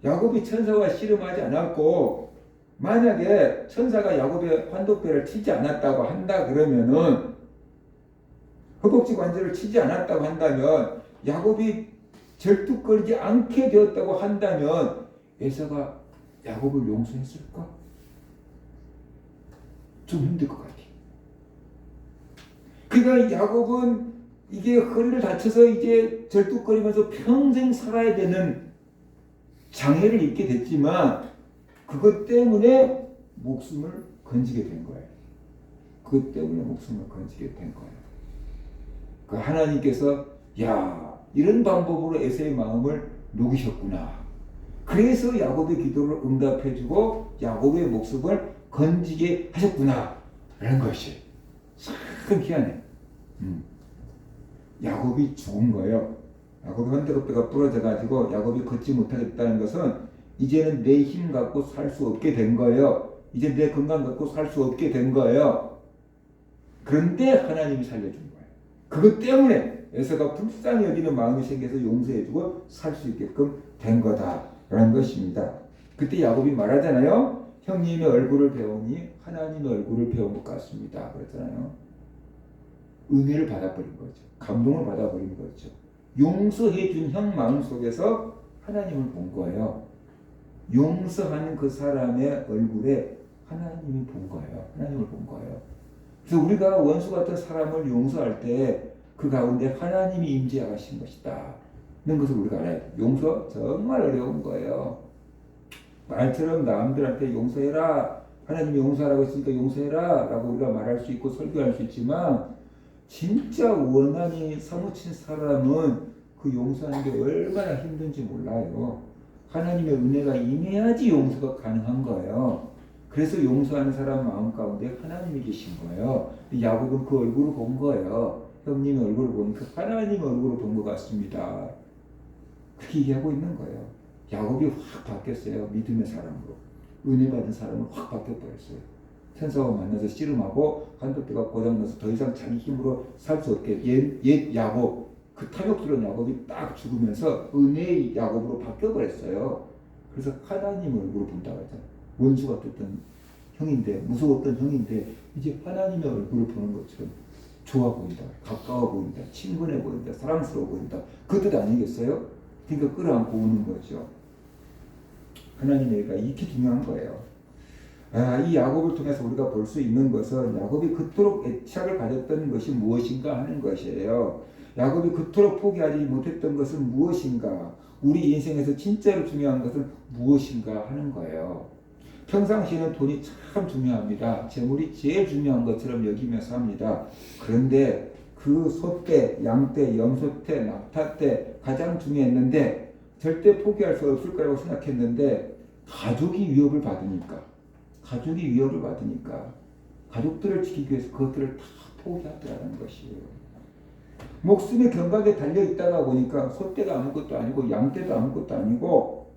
[SPEAKER 1] 야곱이 천사와 씨름하지 않았고 만약에 천사가 야곱의 환도뼈를 치지 않았다고 한다 그러면은 허벅지 관절을 치지 않았다고 한다면 야곱이 절뚝거리지 않게 되었다고 한다면 에서가 야곱을 용서했을까? 좀 힘들 것 같아요. 그러니까 야곱은 이게 허리를 다쳐서 이제 절뚝거리면서 평생 살아야 되는 장애를 입게 됐지만 그것 때문에 목숨을 건지게 된 거예요. 그것 때문에 목숨을 건지게 된 거예요. 그 하나님께서 야 이런 방법으로 에서의 마음을 녹이셨구나. 그래서 야곱의 기도를 응답해주고 야곱의 목숨을 건지게 하셨구나 라는 것이 참 희한해. 야곱이 죽은 거예요. 야곱이 헌데로뼈가 부러져가지고 야곱이 걷지 못하겠다는 것은 이제는 내 힘 갖고 살 수 없게 된 거예요. 이제 내 건강 갖고 살 수 없게 된 거예요. 그런데 하나님이 살려준 거예요. 그것 때문에 에서가 불쌍히 여기는 마음이 생겨서 용서해주고 살 수 있게끔 된 거다라는 것입니다. 그때 야곱이 말하잖아요. 형님의 얼굴을 배우니 하나님의 얼굴을 배운 것 같습니다. 그랬잖아요. 은혜를 받아버린 거죠. 감동을 받아버린 거죠. 용서해준 형 마음속에서 하나님을 본 거예요. 용서하는 그 사람의 얼굴에 하나님이 본 거예요. 하나님을 본 거예요. 그래서 우리가 원수 같은 사람을 용서할 때 그 가운데 하나님이 임재하신 것이다. 이런 것을 우리가 알아야 돼요. 용서 정말 어려운 거예요. 말처럼 남들한테 용서해라. 하나님이 용서하라고 했으니까 용서해라. 라고 우리가 말할 수 있고 설교할 수 있지만 진짜 원한이 사무친 사람은 그 용서하는 게 얼마나 힘든지 몰라요. 하나님의 은혜가 임해야지 용서가 가능한 거예요. 그래서 용서하는 사람 마음 가운데 하나님이 계신 거예요. 야곱은 그 얼굴을 본 거예요. 형님의 얼굴을 보니까 하나님의 얼굴을 본 것 같습니다. 그렇게 얘기하고 있는 거예요. 야곱이 확 바뀌었어요. 믿음의 사람으로. 은혜 받은 사람으로 확 바뀌어버렸어요. 천사와 만나서 씨름하고 한도뼈가 고장나서 더 이상 자기 힘으로 살 수 없게 옛 야곱, 그 탐욕스러운 야곱이 딱 죽으면서 은혜의 야곱으로 바뀌어버렸어요. 그래서 하나님 얼굴을 본다고 하잖아요. 원수 같았던 형인데, 무서웠던 형인데 이제 하나님의 얼굴을 보는 것처럼 좋아 보인다, 가까워 보인다, 친근해 보인다, 사랑스러워 보인다. 그 뜻 아니겠어요? 그러니까 끌어안고 오는 거죠. 하나님의 애가 이렇게 중요한 거예요. 이 야곱을 통해서 우리가 볼 수 있는 것은 야곱이 그토록 애착을 가졌던 것이 무엇인가 하는 것이에요. 야곱이 그토록 포기하지 못했던 것은 무엇인가? 우리 인생에서 진짜로 중요한 것은 무엇인가 하는 거예요. 평상시에는 돈이 참 중요합니다. 재물이 제일 중요한 것처럼 여기면서 합니다. 그런데 그 소떼, 양떼, 염소떼, 낙타떼 가장 중요했는데 절대 포기할 수 없을 거라고 생각했는데 가족이 위협을 받으니까 가족들을 지키기 위해서 그것들을 다 포기하더라는 것이에요. 목숨의 경각에 달려있다가 보니까 소떼가 아무것도 아니고 양떼도 아무것도 아니고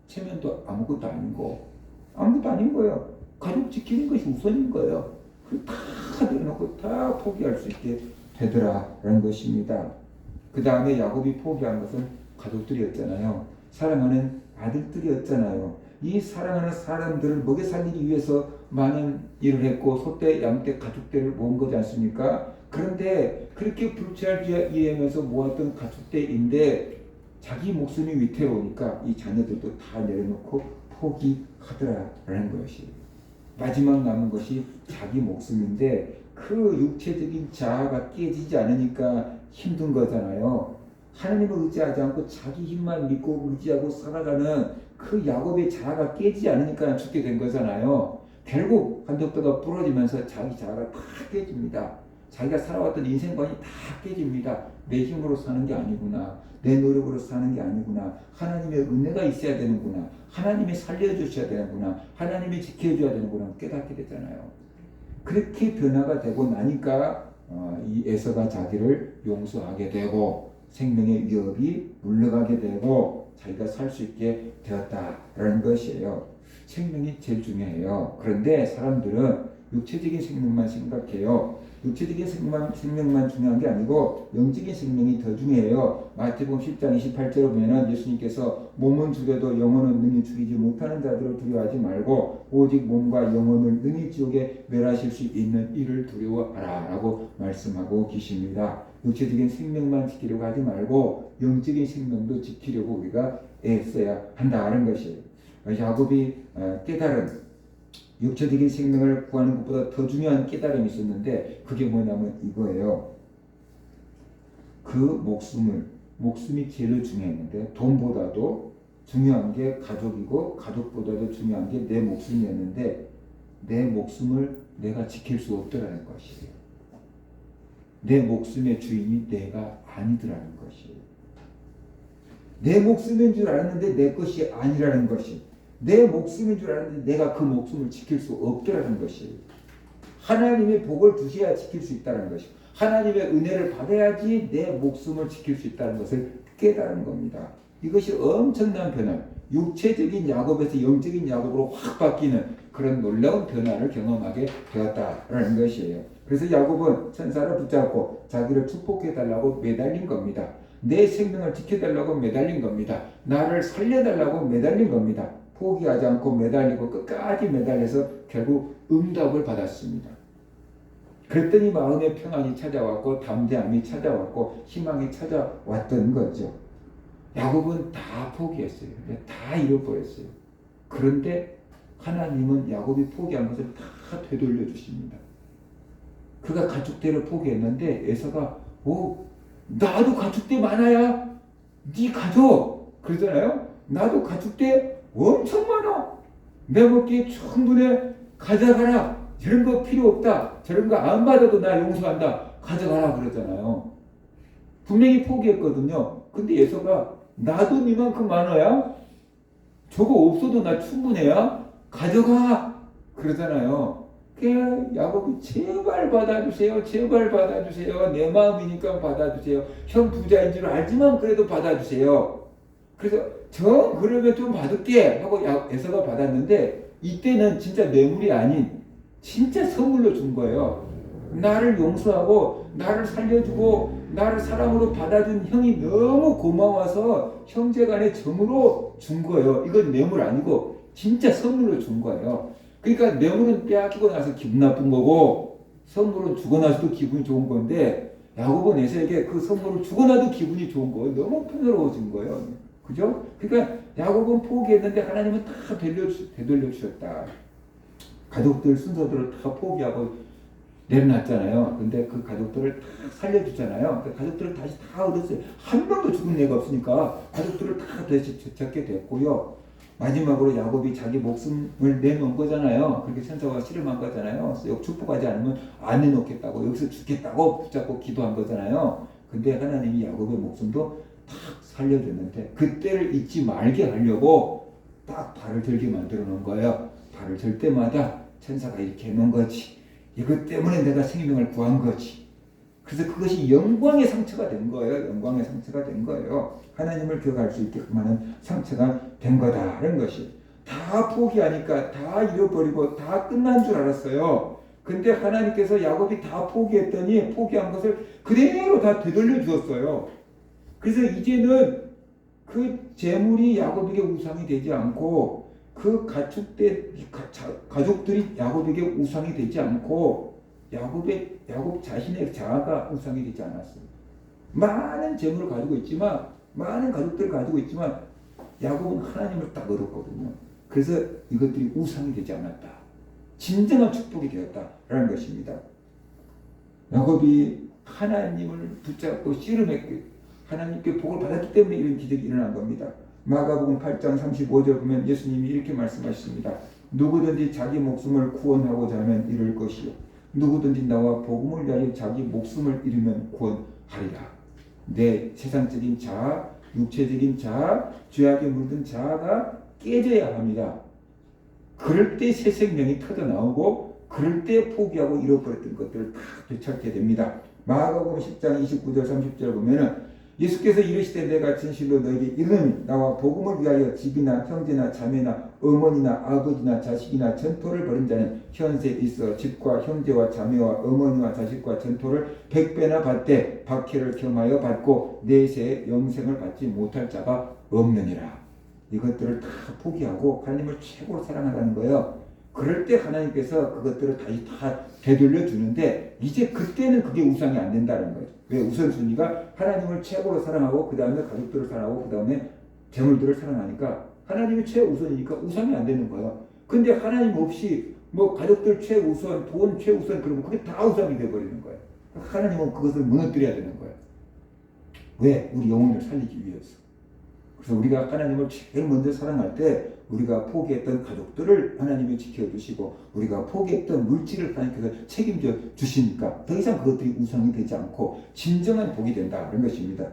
[SPEAKER 1] 체면도 아무것도 아닌 거예요. 가족 지키는 것이 우선인 거예요. 다 내려놓고 다 포기할 수 있게 되더라라는 것입니다. 그 다음에 야곱이 포기한 것은 가족들이었잖아요. 사랑하는 아들들이었잖아요. 이 사랑하는 사람들을 먹여 살리기 위해서 많은 일을 했고 소떼, 양떼, 가축떼를 모은 거지 않습니까? 그런데 그렇게 불철주의하면서 모았던 가축떼인데 자기 목숨이 위태로우니까 이 자녀들도 다 내려놓고 포기하더라라는 것이 마지막 남은 것이 자기 목숨인데 그 육체적인 자아가 깨지지 않으니까 힘든 거잖아요. 하나님을 의지하지 않고 자기 힘만 믿고 의지하고 살아가는 그 야곱의 자아가 깨지지 않으니까 죽게 된 거잖아요. 결국 한쪽뼈가 부러지면서 자기 자아가 다 깨집니다. 자기가 살아왔던 인생관이 다 깨집니다. 내 힘으로 사는 게 아니구나. 내 노력으로 사는 게 아니구나. 하나님의 은혜가 있어야 되는구나. 하나님이 살려주셔야 되는구나. 하나님이 지켜줘야 되는구나. 깨닫게 되잖아요. 그렇게 변화가 되고 나니까 이 에서가 자기를 용서하게 되고 생명의 위협이 물러가게 되고 자기가 살 수 있게 되었다라는 것이에요. 생명이 제일 중요해요. 그런데 사람들은 육체적인 생명만 생각해요. 육체적인 생명만 중요한 게 아니고 영적인 생명이 더 중요해요. 마태복음 10장 28절에 보면 예수님께서 몸은 죽여도 영혼은 능히 죽이지 못하는 자들을 두려워하지 말고 오직 몸과 영혼을 능히 지옥에 멸하실 수 있는 이를 두려워하라 라고 말씀하고 계십니다. 육체적인 생명만 지키려고 하지 말고 영적인 생명도 지키려고 우리가 애써야 한다는 것이에요. 야곱이 깨달은 육체적인 생명을 구하는 것보다 더 중요한 깨달음이 있었는데 그게 뭐냐면 이거예요. 그 목숨이 제일 중요했는데 돈보다도 중요한 게 가족이고 가족보다도 중요한 게 내 목숨이었는데 내 목숨을 내가 지킬 수 없더라는 것이에요. 내 목숨의 주인이 내가 아니더라는 것이에요. 내 목숨인 줄 알았는데 내 것이 아니라는 것이, 내 목숨인 줄 알았는데 내가 그 목숨을 지킬 수 없더라는 것이, 하나님의 복을 주셔야 지킬 수 있다는 것이, 하나님의 은혜를 받아야지 내 목숨을 지킬 수 있다는 것을 깨달은 겁니다. 이것이 엄청난 변화, 육체적인 야곱에서 영적인 야곱으로 확 바뀌는 그런 놀라운 변화를 경험하게 되었다라는 것이에요. 그래서 야곱은 천사를 붙잡고 자기를 축복해달라고 매달린 겁니다. 내 생명을 지켜달라고 매달린 겁니다. 나를 살려달라고 매달린 겁니다. 포기하지 않고 매달리고 끝까지 매달려서 결국 응답을 받았습니다. 그랬더니 마음의 평안이 찾아왔고 담대함이 찾아왔고 희망이 찾아왔던 거죠. 야곱은 다 포기했어요. 다 잃어버렸어요. 그런데 하나님은 야곱이 포기한 것을 다 되돌려 주십니다. 그가 가축대를 포기했는데 에서가 나도 가축대 많아야 네 가져 그러잖아요. 나도 가축대 엄청 많아. 내 먹기에 충분해. 가져가라. 저런 거 필요 없다. 저런 거 안 받아도 나 용서한다. 가져가라 그러잖아요. 분명히 포기했거든요. 근데 예서가 나도 니만큼 많아야 저거 없어도 나 충분해야 가져가 그러잖아요. 야곱이 제발 받아주세요. 제발 받아주세요. 내 마음이니까 받아주세요. 형 부자인 줄 알지만 그래도 받아주세요. 그래서 그러면 좀 받을게 하고 에서가 받았는데 이때는 진짜 뇌물이 아닌 진짜 선물로 준 거예요. 나를 용서하고 나를 살려주고 나를 사랑으로 받아준 형이 너무 고마워서 형제간의 정으로 준 거예요. 이건 뇌물 아니고 진짜 선물로 준 거예요. 그러니까 뇌물은 빼앗기고 나서 기분 나쁜 거고 선물은 주고 나서도 기분이 좋은 건데 야곱은 에서에게 그 선물을 주고 나도 기분이 좋은 거예요. 너무 풍요로워진 거예요. 그죠? 그러니까 야곱은 포기했는데 하나님은 다 되돌려 주셨다. 가족들 순서대로 다 포기하고 내려놨잖아요. 근데 그 가족들을 다 살려주잖아요. 그 가족들을 다시 다 얻었어요. 한 명도 죽은 애가 없으니까 가족들을 다 다시 되찾게 됐고요. 마지막으로 야곱이 자기 목숨을 내놓은 거잖아요. 그렇게 천사가 씨름한 거잖아요. 축복하지 않으면 안 내놓겠다고 여기서 죽겠다고 붙잡고 기도한 거잖아요. 근데 하나님이 야곱의 목숨도 딱 살려줬는데 그때를 잊지 말게 하려고 딱 발을 들게 만들어 놓은 거예요. 발을 들 때마다 천사가 이렇게 해놓은 거지. 이것 때문에 내가 생명을 구한 거지. 그래서 그것이 영광의 상처가 된 거예요. 영광의 상처가 된 거예요. 하나님을 기억할 수 있게끔 하는 상처가 된 거다라는 것이. 다 포기하니까 다 잃어버리고 다 끝난 줄 알았어요. 근데 하나님께서 야곱이 다 포기했더니 포기한 것을 그대로 다 되돌려 주었어요. 그래서 이제는 그 재물이 야곱에게 우상이 되지 않고 그 가족들이 야곱에게 우상이 되지 않고 야곱 자신의 자아가 우상이 되지 않았어요. 많은 재물을 가지고 있지만 많은 가족들을 가지고 있지만 야곱은 하나님을 딱 얻었거든요. 그래서 이것들이 우상이 되지 않았다. 진정한 축복이 되었다라는 것입니다. 야곱이 하나님을 붙잡고 씨름했고 하나님께 복을 받았기 때문에 이런 기적이 일어난 겁니다. 마가복음 8장 35절 보면 예수님이 이렇게 말씀하십니다. 누구든지 자기 목숨을 구원하고자 하면 잃을 것이요 누구든지 나와 복음을 위하여 자기 목숨을 잃으면 구원하리라. 내 세상적인 자아, 육체적인 자아, 죄악에 물든 자아가 깨져야 합니다. 그럴 때 새 생명이 터져 나오고 그럴 때 포기하고 잃어버렸던 것들을 다 되찾게 됩니다. 마가복음 10장 29절 30절 보면은 예수께서 이르시되 내가 진실로 너에게 이르노니 나와 복음을 위하여 집이나 형제나 자매나 어머니나 아버지나 자식이나 전토를 벌인 자는 현세 있어 집과 형제와 자매와 어머니와 자식과 전토를 100배나 받되 박해를 겸하여 받고 내세에 영생을 받지 못할 자가 없느니라. 이것들을 다 포기하고 하나님을 최고로 사랑하라는 거예요. 그럴 때 하나님께서 그것들을 다시 다 되돌려 주는데 이제 그때는 그게 우상이 안 된다는 거예요. 왜? 우선순위가 하나님을 최고로 사랑하고 그 다음에 가족들을 사랑하고 그 다음에 재물들을 사랑하니까 하나님이 최우선이니까 우상이 안 되는 거예요. 근데 하나님 없이 뭐 가족들 최우선, 돈 최우선 그러면 그게 다 우상이 돼버리는 거예요. 하나님은 그것을 무너뜨려야 되는 거예요. 왜? 우리 영혼을 살리기 위해서. 그래서 우리가 하나님을 제일 먼저 사랑할 때 우리가 포기했던 가족들을 하나님이 지켜주시고 우리가 포기했던 물질을 하나님께서 책임져 주시니까 더 이상 그것들이 우상이 되지 않고 진정한 복이 된다는 것입니다.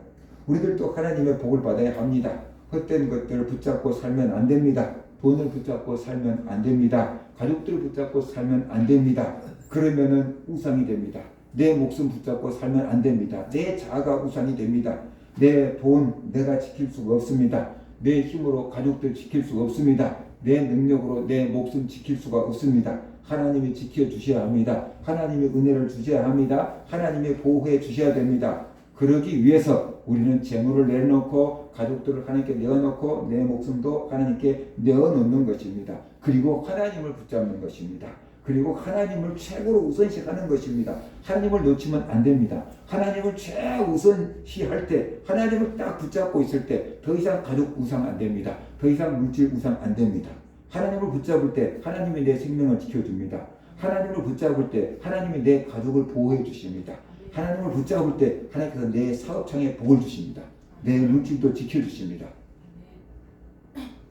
[SPEAKER 1] 우리들도 하나님의 복을 받아야 합니다. 헛된 것들을 붙잡고 살면 안 됩니다. 돈을 붙잡고 살면 안 됩니다. 가족들을 붙잡고 살면 안 됩니다. 그러면은 우상이 됩니다. 내 목숨 붙잡고 살면 안 됩니다. 내 자아가 우상이 됩니다. 내 돈 내가 지킬 수가 없습니다. 내 힘으로 가족들 지킬 수가 없습니다. 내 능력으로 내 목숨 지킬 수가 없습니다. 하나님이 지켜주셔야 합니다. 하나님의 은혜를 주셔야 합니다. 하나님이 보호해 주셔야 됩니다. 그러기 위해서 우리는 재물을 내놓고 가족들을 하나님께 내어놓고 내 목숨도 하나님께 내어놓는 것입니다. 그리고 하나님을 붙잡는 것입니다. 그리고 하나님을 최고로 우선시하는 것입니다. 하나님을 놓치면 안 됩니다. 하나님을 최우선시할 때, 하나님을 딱 붙잡고 있을 때 더 이상 가족 우상 안 됩니다. 더 이상 물질 우상 안 됩니다. 하나님을 붙잡을 때 하나님이 내 생명을 지켜줍니다. 하나님을 붙잡을 때 하나님이 내 가족을 보호해 주십니다. 하나님을 붙잡을 때 하나님께서 내 사업창에 복을 주십니다. 내 물질도 지켜주십니다.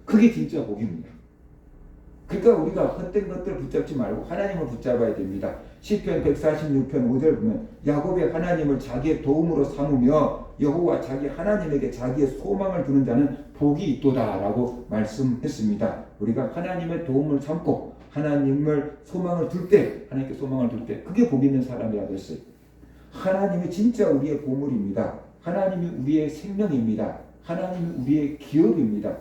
[SPEAKER 1] 그게 진짜 복입니다. 그러니까 우리가 헛된 것들 붙잡지 말고 하나님을 붙잡아야 됩니다. 시편 146편 5절 보면 야곱의 하나님을 자기의 도움으로 삼으며 여호와 자기 하나님에게 자기의 소망을 두는 자는 복이 있도다 라고 말씀했습니다. 우리가 하나님의 도움을 삼고 하나님을 소망을 둘 때, 하나님께 소망을 둘 때 그게 복 있는 사람이라고 했어요. 하나님이 진짜 우리의 보물입니다. 하나님이 우리의 생명입니다. 하나님이 우리의 기업입니다.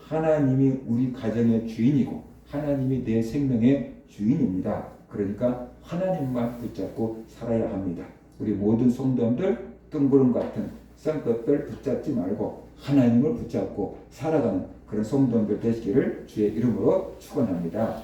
[SPEAKER 1] 하나님이 우리 가정의 주인이고 하나님이 내 생명의 주인입니다. 그러니까 하나님만 붙잡고 살아야 합니다. 우리 모든 성도들 뜬구름 같은 싼 것들 붙잡지 말고 하나님을 붙잡고 살아가는 그런 성도들 되시기를 주의 이름으로 축원합니다.